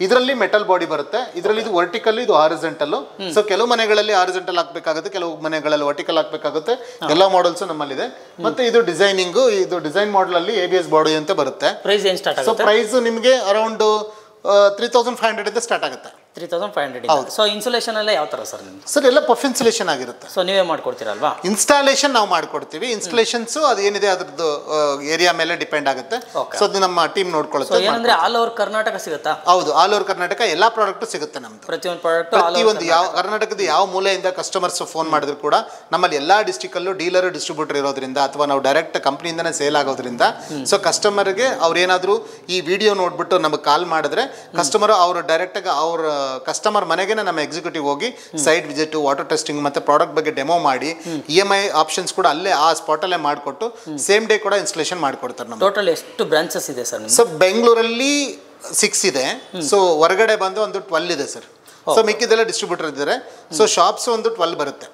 ಇದರಲ್ಲಿ ಮೆಟಲ್ ಬಾಡಿ ಬರುತ್ತೆ. ಇದರಲ್ಲಿ ಇದು ವರ್ಟಿಕಲ್, ಇದು ಹಾರಿಜೆಂಟಲ್. ಸೊ ಕೆಲವು ಮನೆಗಳಲ್ಲಿ ಹಾರಿಜೆಂಟಲ್ ಹಾಕ್ಬೇಕಾಗುತ್ತೆ, ಕೆಲವು ಮನೆಗಳಲ್ಲಿ ವರ್ಟಿಕಲ್ ಹಾಕ್ಬೇಕಾಗುತ್ತೆ. ಎಲ್ಲಾ ಮಾಡೆಲ್ಸ್ ನಮ್ಮಲ್ಲಿದೆ. ಮತ್ತೆ ಇದು ಡಿಸೈನಿಂಗ್, ಇದು ಡಿಸೈನ್ ಮಾಡೆಲ್ ಅಲ್ಲಿ ABS ಬಾಡಿ ಅಂತ ಬರುತ್ತೆ. ಪ್ರೈಸ್ ಏನು ಸ್ಟಾರ್ಟ್ ಆಗುತ್ತೆ? ಸೊ ಪ್ರೈಸ್ ನಿಮಗೆ ಅರೌಂಡ್ 3,500 ಇಂದ ಸ್ಟಾರ್ಟ್ ಆಗುತ್ತೆ. 3500. ಸೊ ಇನ್ಸುಲೇಷನ್ ಎಲ್ಲ ಯಾವ ಥರ ಸರ್ ನಿಮ್ದು? ಸರ್ ಎಲ್ಲ ಪಫ್ ಇನ್ಸುಲೇಷನ್ ಆಗಿರುತ್ತೆ. ಸೊ ನೀವೇ ಮಾಡ್ಕೊಡ್ತೀರಲ್ವಾ? ಇನ್ಸ್ಟಾಲೇಷನ್ ನಾವು ಮಾಡ್ಕೊಡ್ತೀವಿ. ಇನ್ಸ್ಟಾಲೇಷನ್ಸ್ ಅದು ಏನಿದೆ ಅದ್ರದ್ದು ಏರಿಯಾ ಮೇಲೆ ಡಿಪೆಂಡ್ ಆಗುತ್ತೆ. ಸೊ ಅದು ನಮ್ಮ ಟೀಮ್ ನೋಡ್ಕೊಳ್ಳುತ್ತೆ. ಏನಂದ್ರೆ ಆಲ್ ಓವರ್ ಕರ್ನಾಟಕ ಸಿಗುತ್ತಾ? ಹೌದು, ಆಲ್ ಓವರ್ ಕರ್ನಾಟಕ ಎಲ್ಲಾ ಪ್ರಾಡಕ್ಟ್ ಸಿಗುತ್ತೆ ನಮ್ದು. ಪ್ರತಿಯೊಂದು ಪ್ರಾಡಕ್ಟ್ ಪ್ರತಿಯೊಂದು ಯಾವ ಕರ್ನಾಟಕದ ಯಾವ ಮೂಲೆಯಿಂದ ಕಸ್ಟಮರ್ಸ್ ಫೋನ್ ಮಾಡಿದ್ರು ಕೂಡ ನಮ್ಮಲ್ಲಿ ಎಲ್ಲಾ ಡಿಸ್ಟ್ರಿಕ್ಟ್ ಅಲ್ಲೂ ಡೀಲರ್ ಡಿಸ್ಟ್ರಿಬ್ಯೂಟರ್ ಇರೋದ್ರಿಂದ ಅಥವಾ ನಾವು ಡೈರೆಕ್ಟ್ ಕಂಪ್ನಿಯಿಂದನೇ ಸೇಲ್ ಆಗೋದ್ರಿಂದ ಸೊ ಕಸ್ಟಮರ್ಗೆ ಅವ್ರೇನಾದ್ರು ಈ ವಿಡಿಯೋ ನೋಡ್ಬಿಟ್ಟು ನಮಗೆ ಕಾಲ್ ಮಾಡಿದ್ರೆ ಕಸ್ಟಮರ್ ಅವರು ಡೈರೆಕ್ಟ್ ಆಗಿ ಅವ್ರ ಕಸ್ಟಮರ್ ಮನೆಗೆ ನಮ್ಮ ಎಕ್ಸಿಕ್ಯೂಟಿವ್ ಹೋಗಿ ಸೈಟ್ ವಿಸಿಟ್, ವಾಟರ್ ಟೆಸ್ಟಿಂಗ್ ಮತ್ತೆ ಪ್ರಾಡಕ್ಟ್ ಬಗ್ಗೆ ಡೆಮೋ ಮಾಡಿ EMI ಆಪ್ಷನ್ಸ್ ಕೂಡ ಅಲ್ಲೇ ಆ ಸ್ಪಾಟ್ ಅಲ್ಲೇ ಮಾಡಿಕೊಟ್ಟು ಸೇಮ್ ಡೇ ಕೂಡ ಇನ್ಸ್ಟಾಲೇಷನ್ ಮಾಡ್ಕೊಡ್ತಾರೆ. ನಮ್ಮ ಟೋಟಲ್ ಎಷ್ಟು ಬ್ರಾಂಚಸ್ ಇದೆ ಸರ್? ಸೊ ಬೆಂಗಳೂರಲ್ಲಿ 6 ಇದೆ. ಸೊ ಹೊರಗಡೆ ಬಂದು ಒಂದು 12 ಇದೆ ಸರ್. ಸೊ ಮಿಕ್ಕಿದೆಲ್ಲ ಡಿಸ್ಟ್ರಿಬ್ಯೂಟರ್ ಇದ್ದಾರೆ. ಸೊ ಶಾಪ್ಸ್ ಒಂದು 12 ಬರುತ್ತೆ.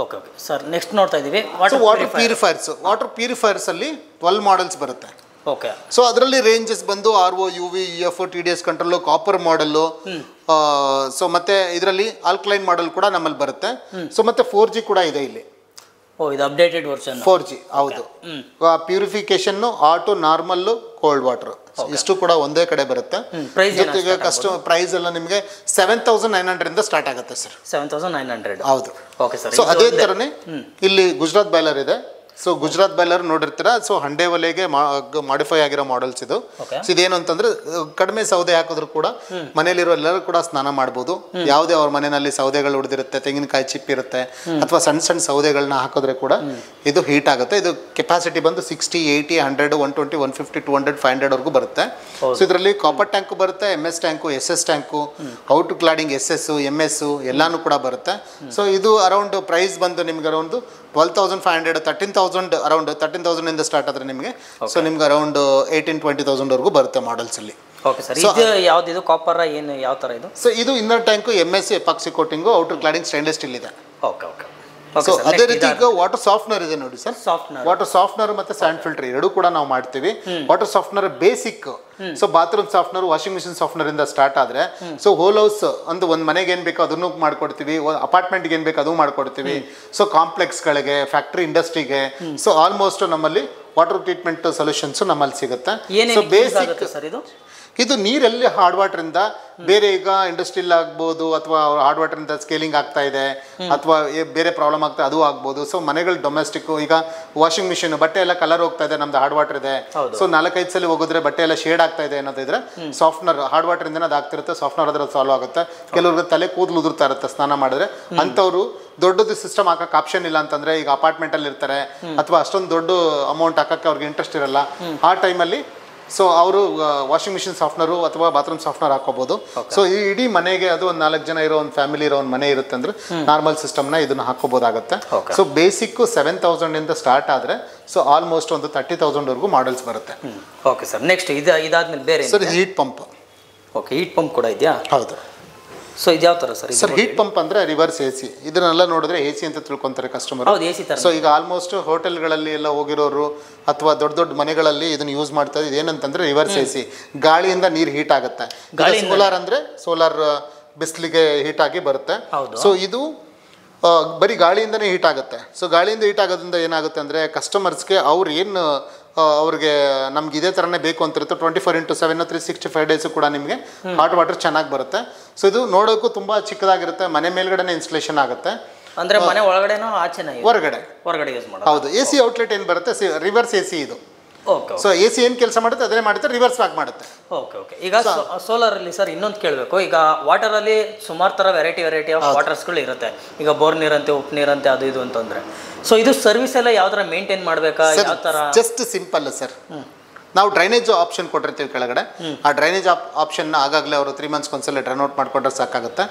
Okay okay sir. ನೆಕ್ಸ್ಟ್ ನೋಡ್ತಾ ಇದೀವಿ ವಾಟರ್ ಪ್ಯೂರಿಫೈರ್ಸ್ ಅಲ್ಲಿ 12 ಮಾಡೆಲ್ಸ್ ಬರುತ್ತೆ. ಓಕೆ. ಸೊ ಅದರಲ್ಲಿ ರೇಂಜಸ್ ಬಂದು RO, UV, EF, TDS control, copper model, so ಮತ್ತೆ ಇದರಲ್ಲಿ ಆಲ್ಕಲೈನ್ ಮಾಡೆಲ್ ಕೂಡ ನಮ್ಮಲ್ಲಿ ಬರುತ್ತೆ. ಸೊ ಮತ್ತೆ 4G ಕೂಡ ಇದೆ ಇಲ್ಲಿ. ಇದು ಅಪ್ಡೇಟೆಡ್ ವರ್ಷನ್ 4G. ಹೌದು. Purification auto, normal, cold water ಇಷ್ಟು ಕೂಡ ಒಂದೇ ಕಡೆ ಬರುತ್ತೆ. ಜೊತೆಗೆ ಪ್ರೈಸ್ ಎಲ್ಲ ನಿಮಗೆ 7900 ಇಂದ ಸ್ಟಾರ್ಟ್ ಆಗುತ್ತೆ ಸರ್. 7900. ಹೌದು. Okay sir. ಸೊ ಅದೇ ತರನೇ ಇಲ್ಲಿ ಗುಜರಾತ್ ಬಾಯ್ಲರ್ ಇದೆ. ಸೊ ಗುಜರಾತ್ ಬಾಯ್ಲರ್ ನೋಡಿರ್ತೀರಾ. ಸೊ ಹಂಡೆ ಒಲೆಗೆ ಮಾಡಿಫೈ ಆಗಿರೋ ಮಾಡೆಲ್ಸ್ ಇದು. ಸೊ ಇದೇನು ಅಂತಂದ್ರೆ ಕಡಿಮೆ ಸೌದೆ ಹಾಕಿದ್ರು ಕೂಡ ಮನೆಯಲ್ಲಿರೋ ಎಲ್ಲರೂ ಕೂಡ ಸ್ನಾನ ಮಾಡ್ಬೋದು. ಯಾವುದೇ ಅವ್ರ ಮನೆಯಲ್ಲಿ ಸೌದೆಗಳು ಉಳಿದಿರುತ್ತೆ, ತೆಂಗಿನಕಾಯಿ ಚಿಪ್ ಇರುತ್ತೆ ಅಥವಾ ಸಣ್ಣ ಸಣ್ಣ ಸೌದೆಗಳನ್ನ ಹಾಕಿದ್ರೆ ಕೂಡ ಇದು ಹೀಟ್ ಆಗುತ್ತೆ. ಇದು ಕೆಪಾಸಿಟಿ ಬಂದು 60, 80, 100, 120, 150, 200, 500 ವರೆಗೂ ಬರುತ್ತೆ. ಸೊ ಇದರಲ್ಲಿ ಕಾಪರ್ ಟ್ಯಾಂಕು ಬರುತ್ತೆ, MS tank, SS tank, out cladding SS, MS ಎಲ್ಲಾನು ಕೂಡ ಬರುತ್ತೆ. ಸೊ ಇದು ಅರೌಂಡ್ ಪ್ರೈಸ್ ಬಂದು ನಿಮ್ಗೆ ಅರೌಂಡ್ 12,500, 13,000 ಅರೌಂಡ್ 13,000 ಇಂದ ಸ್ಟಾರ್ಟ್ ಆದ್ರೆ ನಿಮಗೆ. ಸೊ ನಿಮ್ಗೆ ಅರೌಂಡ್ 18-20,000 ವರೆಗೂ ಬರುತ್ತೆ ಮಾಡೆಲ್ಸ್ ಅಲ್ಲಿ. Okay sir. ಇದು ಯಾವ್ದು? ಇದು ಕಾಪರ್ ಏನು ಯಾವ ತರ ಇದು? ಸೊ ಇದು inner tank, MS epoxy coating, outer cladding stainless steel ಇದೆ. Okay okay. ಸೊ ಅದೇ ರೀತಿ ಈಗ ವಾಟರ್ ಸಾಫ್ಟ್ನರ್ ಇದೆ ನೋಡಿ ಸರ್. ವಾಟರ್ ಸಾಫ್ಟ್ನರ್ ಮತ್ತೆ ಸ್ಯಾಂಡ್ ಫಿಲ್ಟರ್ ಎರಡೂ ಕೂಡ ನಾವು ಮಾಡ್ತೀವಿ. Water softener basic. So bathroom softener, washing machine softener ಇಂದ ಸ್ಟಾರ್ಟ್ ಆದ್ರೆ ಸೊ ಹೋಲ್ ಹೌಸ್ ಒಂದು ಮನೆಗೆ ಏನ್ ಬೇಕು ಅದನ್ನು ಮಾಡ್ಕೊಡ್ತೀವಿ, ಅಪಾರ್ಟ್ಮೆಂಟ್ಗೆ ಏನ್ ಬೇಕು ಅದು ಮಾಡ್ಕೊಡ್ತೀವಿ. ಸೊ ಕಾಂಪ್ಲೆಕ್ಸ್ ಗಳಿಗೆ, ಫ್ಯಾಕ್ಟ್ರಿ, ಇಂಡಸ್ಟ್ರಿಗೆ ಸೊ ಆಲ್ಮೋಸ್ಟ್ ನಮ್ಮಲ್ಲಿ ವಾಟರ್ ಟ್ರೀಟ್ಮೆಂಟ್ ಸೊಲ್ಯೂಷನ್ಸ್ ನಮ್ಮಲ್ಲಿ ಸಿಗುತ್ತೆ. ಸೊ ಬೇಸಿಕ್ ಇದು ನೀರಲ್ಲಿ ಹಾರ್ಡ್ ವಾಟರ್ ಇಂದ ಬೇರೆ ಈಗ ಇಂಡಸ್ಟ್ರಿಯಲ್ ಆಗ್ಬೋದು ಅಥವಾ ಹಾರ್ಡ್ ವಾಟರ್ ಇಂದ ಸ್ಕೇಲಿಂಗ್ ಆಗ್ತಾ ಇದೆ ಅಥವಾ ಬೇರೆ ಪ್ರಾಬ್ಲಮ್ ಆಗ್ತಾ ಅದು ಆಗ್ಬೋದು. ಸೊ ಮನೆಗಳು ಡೊಮೆಸ್ಟಿಕ್ ಈಗ ವಾಷಿಂಗ್ ಮಿಷಿನ್ ಬಟ್ಟೆ ಎಲ್ಲ ಕಲರ್ ಹೋಗ್ತಾ ಇದೆ, ನಮ್ದು ಹಾರ್ಡ್ ವಾಟರ್ ಇದೆ. ಸೊ 4-5 ಸಲ ಹೋಗಿದ್ರೆ ಬಟ್ಟೆ ಎಲ್ಲ ಶೇಡ್ ಆಗ್ತಾ ಇದೆ ಅನ್ನೋದಿದ್ರೆ ಸಾಫ್ಟ್ನರ್ ಹಾರ್ಡ್ ವಾಟರ್ ಇಂದ ಅದು ಆಗ್ತಿರುತ್ತೆ. ಸಾಫ್ಟ್ನರ್ ಅದ್ರ ಸಾಲ್ವ್ ಆಗುತ್ತೆ. ಕೆಲವ್ರಿಗೆ ತಲೆ ಕೂದಲು ಉದುರ್ತಾ ಇರುತ್ತೆ ಸ್ನಾನ ಮಾಡಿದ್ರೆ. ಅಂಥವ್ರು ದೊಡ್ಡದು ಸಿಸ್ಟಮ್ ಹಾಕಕ್ಕೆ ಆಪ್ಷನ್ ಇಲ್ಲ ಅಂತಂದ್ರೆ ಈಗ ಅಪಾರ್ಟ್ಮೆಂಟ್ ಅಲ್ಲಿ ಇರ್ತಾರೆ ಅಥವಾ ಅಷ್ಟೊಂದು ದೊಡ್ಡ ಅಮೌಂಟ್ ಹಾಕಕ್ಕೆ ಅವ್ರಿಗೆ ಇಂಟ್ರೆಸ್ಟ್ ಇರಲ್ಲ. ಆ ಟೈಮಲ್ಲಿ ಸೊ ಅವರು ವಾಷಿಂಗ್ ಮಿಷಿನ್ ಸಾಫ್ಟ್ನರು ಅಥವಾ ಬಾತ್ರೂಮ್ ಸಾಫ್ಟ್ನರ್ ಹಾಕೋಬಹುದು. ಸೊ ಈ ಇಡೀ ಮನೆಗೆ ಅದು ಒಂದು 4 ಜನ ಇರೋ ಒಂದು ಫ್ಯಾಮಿಲಿ ಇರೋ ಒಂದು ಮನೆ ಇರುತ್ತೆ ಅಂದ್ರೆ ನಾರ್ಮಲ್ ಸಿಸ್ಟಮ್ನ ಇದನ್ನ ಹಾಕೋಬಹುದಾಗುತ್ತೆ. ಸೊ ಬೇಸಿಕ್ 7,000 ಇಂದ ಸ್ಟಾರ್ಟ್ ಆದ್ರೆ ಸೊ ಆಲ್ಮೋಸ್ಟ್ ಒಂದು 30,000 ವರೆಗೂ ಮಾಡೆಲ್ಸ್ ಬರುತ್ತೆ. Okay sir. ನೆಕ್ಸ್ಟ್ ಇದಾದ್ಮೇಲೆ ಬೇರೆ sir heat pump. Okay, heat pump ಕೂಡ ಇದೆಯಾ? ಹೌದು. ಸೊ ಇದು ಯಾವ ಥರ ಸರ್? ಸರ್ ಹೀಟ್ ಪಂಪ್ ಅಂದರೆ ರಿವರ್ಸ್ AC. ಇದನ್ನೆಲ್ಲ ನೋಡಿದ್ರೆ AC ಅಂತ ತಿಳ್ಕೊಂತಾರೆ ಕಸ್ಟಮರ್. ಹೌದು, AC ತರ. ಸೊ ಈಗ ಆಲ್ಮೋಸ್ಟ್ ಹೋಟೆಲ್ಗಳಲ್ಲಿ ಎಲ್ಲ ಹೋಗಿರೋರು ಅಥವಾ ದೊಡ್ಡ ದೊಡ್ಡ ಮನೆಗಳಲ್ಲಿ ಇದನ್ನು ಯೂಸ್ ಮಾಡ್ತಾರೆ. ಇದೇನಂತಂದ್ರೆ ರಿವರ್ಸ್ AC. ಗಾಳಿಯಿಂದ ನೀರು ಹೀಟ್ ಆಗುತ್ತೆ. ಸೋಲಾರ್ ಅಂದರೆ ಸೋಲಾರ್ ಬಿಸಿಲಿಗೆ ಹೀಟ್ ಆಗಿ ಬರುತ್ತೆ. ಸೊ ಇದು ಬರೀ ಗಾಳಿಯಿಂದನೇ ಹೀಟ್ ಆಗುತ್ತೆ. ಸೊ ಗಾಳಿಯಿಂದ ಹೀಟ್ ಆಗೋದ್ರಿಂದ ಏನಾಗುತ್ತೆ ಅಂದರೆ ಕಸ್ಟಮರ್ಸ್ಗೆ ಅವ್ರು ಏನು ಅವ್ರಿಗೆ ನಮ್ಗೆ ಇದೇ ಥರನೇ ಬೇಕು ಅಂತಿರುತ್ತೆ 24/7 365 ಡೇಸ್ ಕೂಡ ನಿಮಗೆ ಹಾಟ್ ವಾಟರ್ ಚೆನ್ನಾಗಿ ಬರುತ್ತೆ. ಸೊ ಇದು ನೋಡೋಕ್ಕೂ ತುಂಬ ಚಿಕ್ಕದಾಗಿರುತ್ತೆ. ಮನೆ ಮೇಲ್ಗಡೆನೇ ಇನ್ಸ್ಟಾಲೇಷನ್ ಆಗುತ್ತೆ. ಅಂದ್ರೆ ಮನೆ ಒಳಗಡೆನೋ ಆಚೆನೋ? ಹೊರಗಡೆ ಯೂಸ್ ಮಾಡೋದು. ಹೌದು. AC ಔಟ್ಲೆಟ್ ಏನು ಬರುತ್ತೆ ರಿವರ್ಸ್ AC ಇದು. ಓಕೆ. ಸೊ AC ಏನು ಕೆಲಸ ಮಾಡುತ್ತೆ ಅದನ್ನೇ ಮಾಡುತ್ತೆ, ರಿವರ್ಸ್ ಬ್ಯಾಕ್ ಮಾಡುತ್ತೆ. Okay okay. ಈಗ ಸೋಲಾರ್ ಅಲ್ಲಿ ಸರ್ ಇನ್ನೊಂದು ಕೇಳಬೇಕು. ಈಗ ವಾಟರ್ ಅಲ್ಲಿ ಸುಮಾರು ತರ ವೆರೈಟಿ ಆಫ್ ವಾಟರ್ಸ್ಗಳು ಇರುತ್ತೆ. ಈಗ ಬೋರ್ ನೀರಂತೆ, ಉಪ್ಪು ನೀರಂತೆ, ಅದು ಇದು ಅಂತಂದ್ರೆ ಸೊ ಇದು ಸರ್ವಿಸ್ ಎಲ್ಲ ಯಾವ ತರ ಮೇಂಟೈನ್ ಮಾಡಬೇಕಾ? ಯಾವ ತರ? Just simple sir. ನಾವು ಡ್ರೈನೇಜ್ ಆಪ್ಷನ್ ಕೊಟ್ಟಿರ್ತೀವಿ ಕೆಳಗಡೆ. ಆ ಡ್ರೈನೇಜ್ ಆಪ್ಷನ್ ಆಗಾಗಲೇ ಅವರು 3 ಮಂತ್ಸ್ಗೆ ಒಂದ್ಸಲ ಡ್ರೈನ್ ಔಟ್ ಮಾಡ್ಕೊಂಡ್ರೆ ಸಾಕಾಗುತ್ತೆ.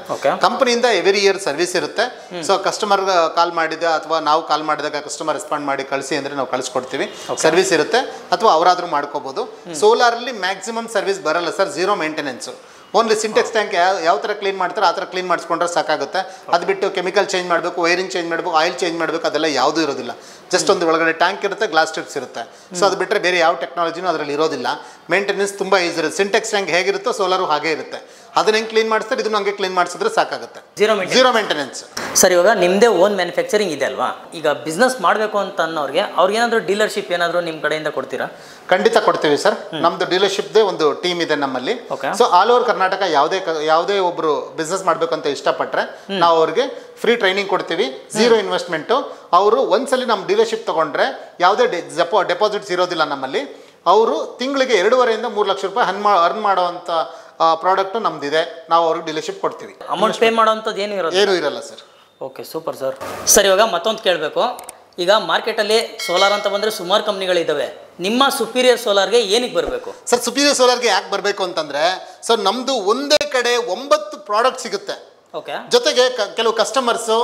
ಕಂಪನಿಯಿಂದ ಎವ್ರಿ ಇಯರ್ ಸರ್ವಿಸ್ ಇರುತ್ತೆ. ಸೊ ಕಸ್ಟಮರ್ ಕಾಲ್ ಮಾಡಿದ ಅಥವಾ ನಾವು ಕಾಲ್ ಮಾಡಿದಾಗ ಕಸ್ಟಮರ್ ರೆಸ್ಪಾಂಡ್ ಮಾಡಿ ಕಳಿಸಿ ಅಂದರೆ ನಾವು ಕಳಿಸ್ಕೊಡ್ತೀವಿ. ಸರ್ವಿಸ್ ಇರುತ್ತೆ ಅಥವಾ ಅವರಾದ್ರೂ ಮಾಡ್ಕೋಬಹುದು. ಸೋಲಾರಲ್ಲಿ ಮ್ಯಾಕ್ಸಿಮಮ್ ಸರ್ವಿಸ್ ಬರಲ್ಲ sir, 0 maintenance. Only Sintex tank ಯಾವ ಥರ ಕ್ಲೀನ್ ಮಾಡ್ತಾರೆ ಆ ಥರ ಕ್ಲೀನ್ ಮಾಡಿಸ್ಕೊಂಡ್ರೆ ಸಾಕಾಗುತ್ತೆ. ಅದು ಬಿಟ್ಟು ಕೆಮಿಕಲ್ ಚೇಂಜ್ ಮಾಡಬೇಕು, ವೈರಿಂಗ್ ಚೇಂಜ್ ಮಾಡಬೇಕು, ಆಯಿಲ್ ಚೇಂಜ್ ಮಾಡಬೇಕು, ಅದೆಲ್ಲ ಯಾವುದೂ ಇರೋದಿಲ್ಲ. ಜಸ್ಟ್ ಒಂದು ಒಳಗಡೆ ಟ್ಯಾಂಕ್ ಇರುತ್ತೆ, ಗ್ಲಾಸ್ ಸ್ಟ್ರಿಪ್ಸ್ ಇರುತ್ತೆ. ಸೊ ಅದು ಬಿಟ್ಟರೆ ಬೇರೆ ಯಾವ ಟೆಕ್ನಾಲಜಿನೂ ಅದರಲ್ಲಿ ಇರೋದಿಲ್ಲ. ಮೇಂಟೆನೆನ್ಸ್ ತುಂಬ ಈಸಿ ಇರುತ್ತೆ. ಸಿಂಟೆಕ್ಸ್ ಟ್ಯಾಂಕ್ ಹೇಗಿರುತ್ತೋ ಸೋಲಾರು ಹಾಗೇ ಇರುತ್ತೆ. ಅದನ್ನ ಹೆಂಗೆ ಕ್ಲೀನ್ ಮಾಡಿಸ್ತಾರೆ ಇದನ್ನ ಹಂಗೆ ಕ್ಲೀನ್ ಮಾಡಿಸಿದ್ರೆ ಸಾಕಾಗುತ್ತೆ. Zero maintenance. ಸರ್, ಇವಾಗ ನಿಮ್ಮದೇ ಓನ್ ಮ್ಯಾನುಫ್ಯಾಕ್ಚರಿಂಗ್ ಇದೆ ಅಲ್ವಾ? ಈಗ ಬಿಸ್ನೆಸ್ ಮಾಡಬೇಕು ಅಂತ ಅನ್ನೋರಿಗೆ ಅವ್ರಿಗೇನಾದರೂ ಡೀಲರ್ಶಿಪ್ ಏನಾದರೂ ನಿಮ್ಮ ಕಡೆಯಿಂದ ಕೊಡ್ತೀರಾ? ಖಂಡಿತ ಕೊಡ್ತೀವಿ ಸರ್. ನಮ್ದು ಡೀಲರ್ಶಿಪ್ದೇ ಒಂದು ಟೀಮ್ ಇದೆ ನಮ್ಮಲ್ಲಿ. Okay. So all over Karnataka ಯಾವುದೇ ಒಬ್ರು ಬಿಸ್ನೆಸ್ ಮಾಡಬೇಕು ಅಂತ ಇಷ್ಟಪಟ್ಟರೆ ನಾವು ಅವ್ರಿಗೆ ಫ್ರೀ ಟ್ರೈನಿಂಗ್ ಕೊಡ್ತೀವಿ, ಝೀರೋ ಇನ್ವೆಸ್ಟ್ಮೆಂಟು. ಅವರು ಒಂದ್ಸಲಿ ನಮ್ಮ ಡೀಲರ್ಶಿಪ್ ತೊಗೊಂಡ್ರೆ ಯಾವುದೇ ಡೆಪಾಸಿಟ್ಸ್ ಇರೋದಿಲ್ಲ ನಮ್ಮಲ್ಲಿ. ಅವರು ತಿಂಗಳಿಗೆ 2.5 3 ಲಕ್ಷ ರೂಪಾಯಿ ಅರ್ನ್ ಮಾಡೋವಂಥ ಪ್ರಾಡಕ್ಟು ನಮ್ದಿದೆ. ನಾವು ಅವ್ರಿಗೆ ಡೀಲರ್ಶಿಪ್ ಕೊಡ್ತೀವಿ. ಅಮೌಂಟ್ ಪೇ ಮಾಡೋವಂಥದ್ದು ಏನೂ ಇರಲ್ಲ sir. Okay, super sir. Sir, ಇವಾಗ ಮತ್ತೊಂದು ಕೇಳಬೇಕು. ಈಗ ಮಾರ್ಕೆಟಲ್ಲಿ ಸೋಲಾರ್ ಅಂತ ಬಂದರೆ ಸುಮಾರು ಕಂಪ್ನಿಗಳಿದ್ದಾವೆ. ನಿಮ್ಮ ಸುಪೀರಿಯರ್ ಸೋಲಾರ್ಗೆ ಏನಕ್ಕೆ ಬರಬೇಕು ಸರ್? ಸುಪೀರಿಯರ್ ಸೋಲಾರ್ಗೆ ಯಾಕೆ ಬರಬೇಕು ಅಂತಂದರೆ ಸರ್, ನಮ್ಮದು ಒಂದೇ ಕಡೆ 9 ಪ್ರಾಡಕ್ಟ್ ಸಿಗುತ್ತೆ. ಓಕೆ. ಜೊತೆಗೆ ಕೆಲವು ಕಸ್ಟಮರ್ಸು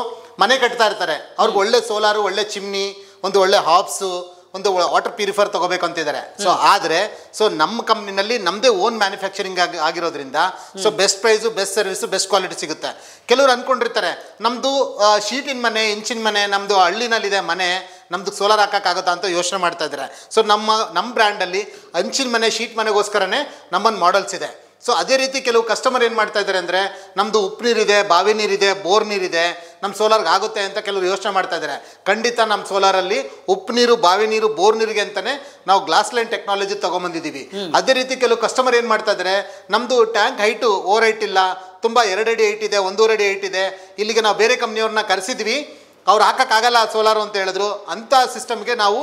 ಮನೆ ಕಟ್ತಾ ಇರ್ತಾರೆ. ಅವ್ರಿಗೆ ಒಳ್ಳೆ ಸೋಲಾರು, ಒಳ್ಳೆ ಚಿಮ್ನಿ, ಒಂದು ಒಳ್ಳೆ ಹಾಬ್ಸು, ಒಂದು ವಾಟರ್ ಪ್ಯೂರಿಫೈರ್ ತೊಗೋಬೇಕು ಅಂತಿದ್ದಾರೆ. ಸೊ ನಮ್ಮ ಕಂಪ್ನಿನಲ್ಲಿ ನಮ್ಮದೇ ಓನ್ ಮ್ಯಾನುಫ್ಯಾಕ್ಚರಿಂಗ್ ಆಗಿರೋದ್ರಿಂದ so best price, best service, best quality ಸಿಗುತ್ತೆ. ಕೆಲವರು ಅಂದ್ಕೊಂಡಿರ್ತಾರೆ ನಮ್ಮದು ಶೀಟಿನ ಮನೆ, ಇಂಚಿನ ಮನೆ, ನಮ್ಮದು ಹಳ್ಳಿನಲ್ಲಿದೆ ಮನೆ, ನಮ್ಮದು ಸೋಲಾರ್ ಹಾಕೋಕ್ಕಾಗುತ್ತಾ ಅಂತ ಯೋಚನೆ ಮಾಡ್ತಾ ಇದ್ದಾರೆ. ಸೊ ನಮ್ಮ ಬ್ರ್ಯಾಂಡಲ್ಲಿ ಹಂಚಿನ ಮನೆ, ಶೀಟ್ ಮನೆಗೋಸ್ಕರನೇ ನಮ್ಮನ್ನು ಮಾಡಲ್ಸ್ ಇದೆ. ಸೊ ಅದೇ ರೀತಿ ಕೆಲವು ಕಸ್ಟಮರ್ ಏನು ಮಾಡ್ತಾ ಇದ್ದಾರೆ ಅಂದರೆ ನಮ್ಮದು ಉಪ್ಪು ನೀರಿದೆ, ಬಾವಿ ನೀರಿದೆ, ಬೋರ್ ನೀರಿದೆ, ನಮ್ಮ ಸೋಲಾರ್ಗೆ ಆಗುತ್ತೆ ಅಂತ ಕೆಲವರು ಯೋಚನೆ ಮಾಡ್ತಾ ಇದ್ದಾರೆ. ಖಂಡಿತ ನಮ್ಮ ಸೋಲಾರಲ್ಲಿ ಉಪ್ಪು ನೀರು, ಬಾವಿ ನೀರು, ಬೋರ್ ನೀರಿಗೆ ಅಂತಲೇ ನಾವು ಗ್ಲಾಸ್ ಲೈನ್ ಟೆಕ್ನಾಲಜಿ ತೊಗೊಂಬಂದಿದ್ದೀವಿ. ಅದೇ ರೀತಿ ಕೆಲವು ಕಸ್ಟಮರ್ ಏನು ಮಾಡ್ತಾ ಇದ್ದಾರೆ, ನಮ್ಮದು ಟ್ಯಾಂಕ್ ಹೈಟು ಓವರ್ ಹೈಟ್ ಇಲ್ಲ, ತುಂಬ 2 ಅಡಿ ಹೈಟ್ ಇದೆ, 1.5 ಅಡಿ ಹೈಟ್ ಇದೆ, ಇಲ್ಲಿಗೆ ನಾವು ಬೇರೆ ಕಂಪ್ನಿಯವ್ರನ್ನ ಕರೆಸಿದ್ವಿ, ಅವ್ರು ಹಾಕೋಕ್ಕಾಗಲ್ಲ ಸೋಲಾರು ಅಂತ ಹೇಳಿದ್ರು. ಅಂಥ ಸಿಸ್ಟಮ್ಗೆ ನಾವು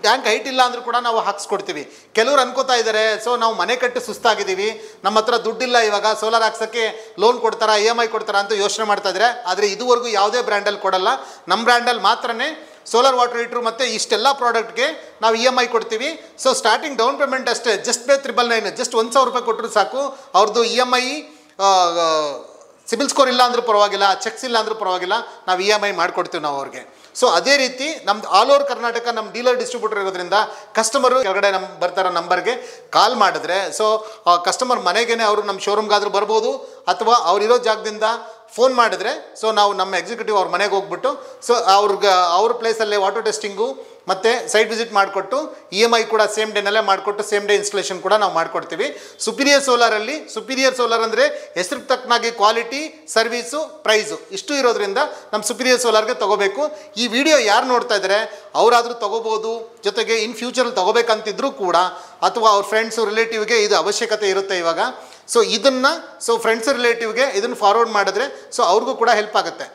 ಟ್ಯಾಂಕ್ ಹೈಟ್ ಇಲ್ಲ ಅಂದರೂ ಕೂಡ ನಾವು ಹಾಕ್ಸ್ಕೊಡ್ತೀವಿ. ಕೆಲವ್ರು ಅನ್ಕೋತಾ ಇದ್ದಾರೆ, ಸೊ ನಾವು ಮನೆ ಕಟ್ಟಿ ಸುಸ್ತಾಗಿದ್ದೀವಿ, ನಮ್ಮ ಹತ್ರ ದುಡ್ಡಿಲ್ಲ, ಇವಾಗ ಸೋಲಾರ್ ಹಾಕ್ಸೋಕ್ಕೆ ಲೋನ್ ಕೊಡ್ತಾರಾ, EMI ಕೊಡ್ತಾರಾ ಅಂತ ಯೋಚನೆ ಮಾಡ್ತಾ ಇದ್ದಾರೆ. ಆದರೆ ಇದುವರೆಗೂ ಯಾವುದೇ ಬ್ರ್ಯಾಂಡಲ್ಲಿ ಕೊಡಲ್ಲ. ನಮ್ಮ ಬ್ರ್ಯಾಂಡಲ್ಲಿ ಮಾತ್ರನೇ ಸೋಲಾರ್ ವಾಟರ್ ಹೀಟ್ರು ಮತ್ತು ಇಷ್ಟೆಲ್ಲ ಪ್ರಾಡಕ್ಟ್ಗೆ ನಾವು EMI ಕೊಡ್ತೀವಿ. ಸೊ ಸ್ಟಾರ್ಟಿಂಗ್ ಡೌನ್ ಪೇಮೆಂಟ್ ಅಷ್ಟೇ, ಜಸ್ಟ್ 999, ಜಸ್ಟ್ 1,000 ರೂಪಾಯಿ ಕೊಟ್ಟರು ಸಾಕು. ಅವ್ರದ್ದು EMI ಸಿಬಿಲ್ ಸ್ಕೋರ್ ಇಲ್ಲ ಅಂದರೂ ಪರವಾಗಿಲ್ಲ, ಚೆಕ್ಸ್ ಇಲ್ಲ ಅಂದರೂ ಪರವಾಗಿಲ್ಲ, ನಾವು EMI ಮಾಡಿಕೊಡ್ತೀವಿ ನಾವು ಅವ್ರಿಗೆ. ಸೊ ಅದೇ ರೀತಿ ನಮ್ದು ಆಲ್ ಓವರ್ ಕರ್ನಾಟಕ ನಮ್ಮ ಡೀಲರ್ ಡಿಸ್ಟ್ರಿಬ್ಯೂಟರ್ ಇರೋದ್ರಿಂದ ಕಸ್ಟಮರು ಕೆಳಗಡೆ ಬರ್ತಾರೋ ನಂಬರ್ಗೆ ಕಾಲ್ ಮಾಡಿದ್ರೆ ಸೊ ಕಸ್ಟಮರ್ ಮನೆಗೇ ಅವರು ನಮ್ಮ ಶೋರೂಮ್ಗಾದರೂ ಬರ್ಬೋದು, ಅಥವಾ ಅವರಿರೋ ಜಾಗದಿಂದ ಫೋನ್ ಮಾಡಿದ್ರೆ ಸೊ ನಾವು ನಮ್ಮ ಎಕ್ಸಿಕ್ಯೂಟಿವ್ ಅವ್ರ ಮನೆಗೆ ಹೋಗ್ಬಿಟ್ಟು ಸೊ ಅವ್ರ ಪ್ಲೇಸಲ್ಲೇ ವಾಟರ್ ಟೆಸ್ಟಿಂಗು ಮತ್ತು ಸೈಟ್ ವಿಸಿಟ್ ಮಾಡಿಕೊಟ್ಟು EMI ಕೂಡ ಸೇಮ್ ಡೇನಲ್ಲೇ ಮಾಡಿಕೊಟ್ಟು ಸೇಮ್ ಡೇ ಇನ್ಸ್ಟಾಲೇಷನ್ ಕೂಡ ನಾವು ಮಾಡಿಕೊಡ್ತೀವಿ. ಸುಪೀರಿಯರ್ ಸೋಲಾರ್ ಅಂದರೆ ಹೆಸರಿಗೆ ತಕ್ಕನಾಗಿ ಕ್ವಾಲಿಟಿ, ಸರ್ವೀಸು, ಪ್ರೈಸು ಇಷ್ಟು ಇರೋದ್ರಿಂದ ನಮ್ಮ ಸುಪೀರಿಯರ್ ಸೋಲಾರ್ಗೆ ತೊಗೋಬೇಕು. ಈ ವಿಡಿಯೋ ಯಾರು ನೋಡ್ತಾ ಇದ್ದಾರೆ ಅವರಾದರೂ ತೊಗೋಬೋದು. ಜೊತೆಗೆ ಇನ್ ಫ್ಯೂಚರಲ್ಲಿ ತೊಗೋಬೇಕಂತಿದ್ರೂ ಕೂಡ ಅಥವಾ ಅವ್ರ ಫ್ರೆಂಡ್ಸು, ರಿಲೇಟಿವ್ಗೆ ಇದು ಅವಶ್ಯಕತೆ ಇರುತ್ತೆ ಇವಾಗ. ಸೊ ಫ್ರೆಂಡ್ಸ್ ರಿಲೇಟಿವ್ಗೆ ಇದನ್ನು ಫಾರ್ವರ್ಡ್ ಮಾಡಿದ್ರೆ ಸೊ ಅವ್ರಿಗೂ ಕೂಡ ಹೆಲ್ಪ್ ಆಗುತ್ತೆ.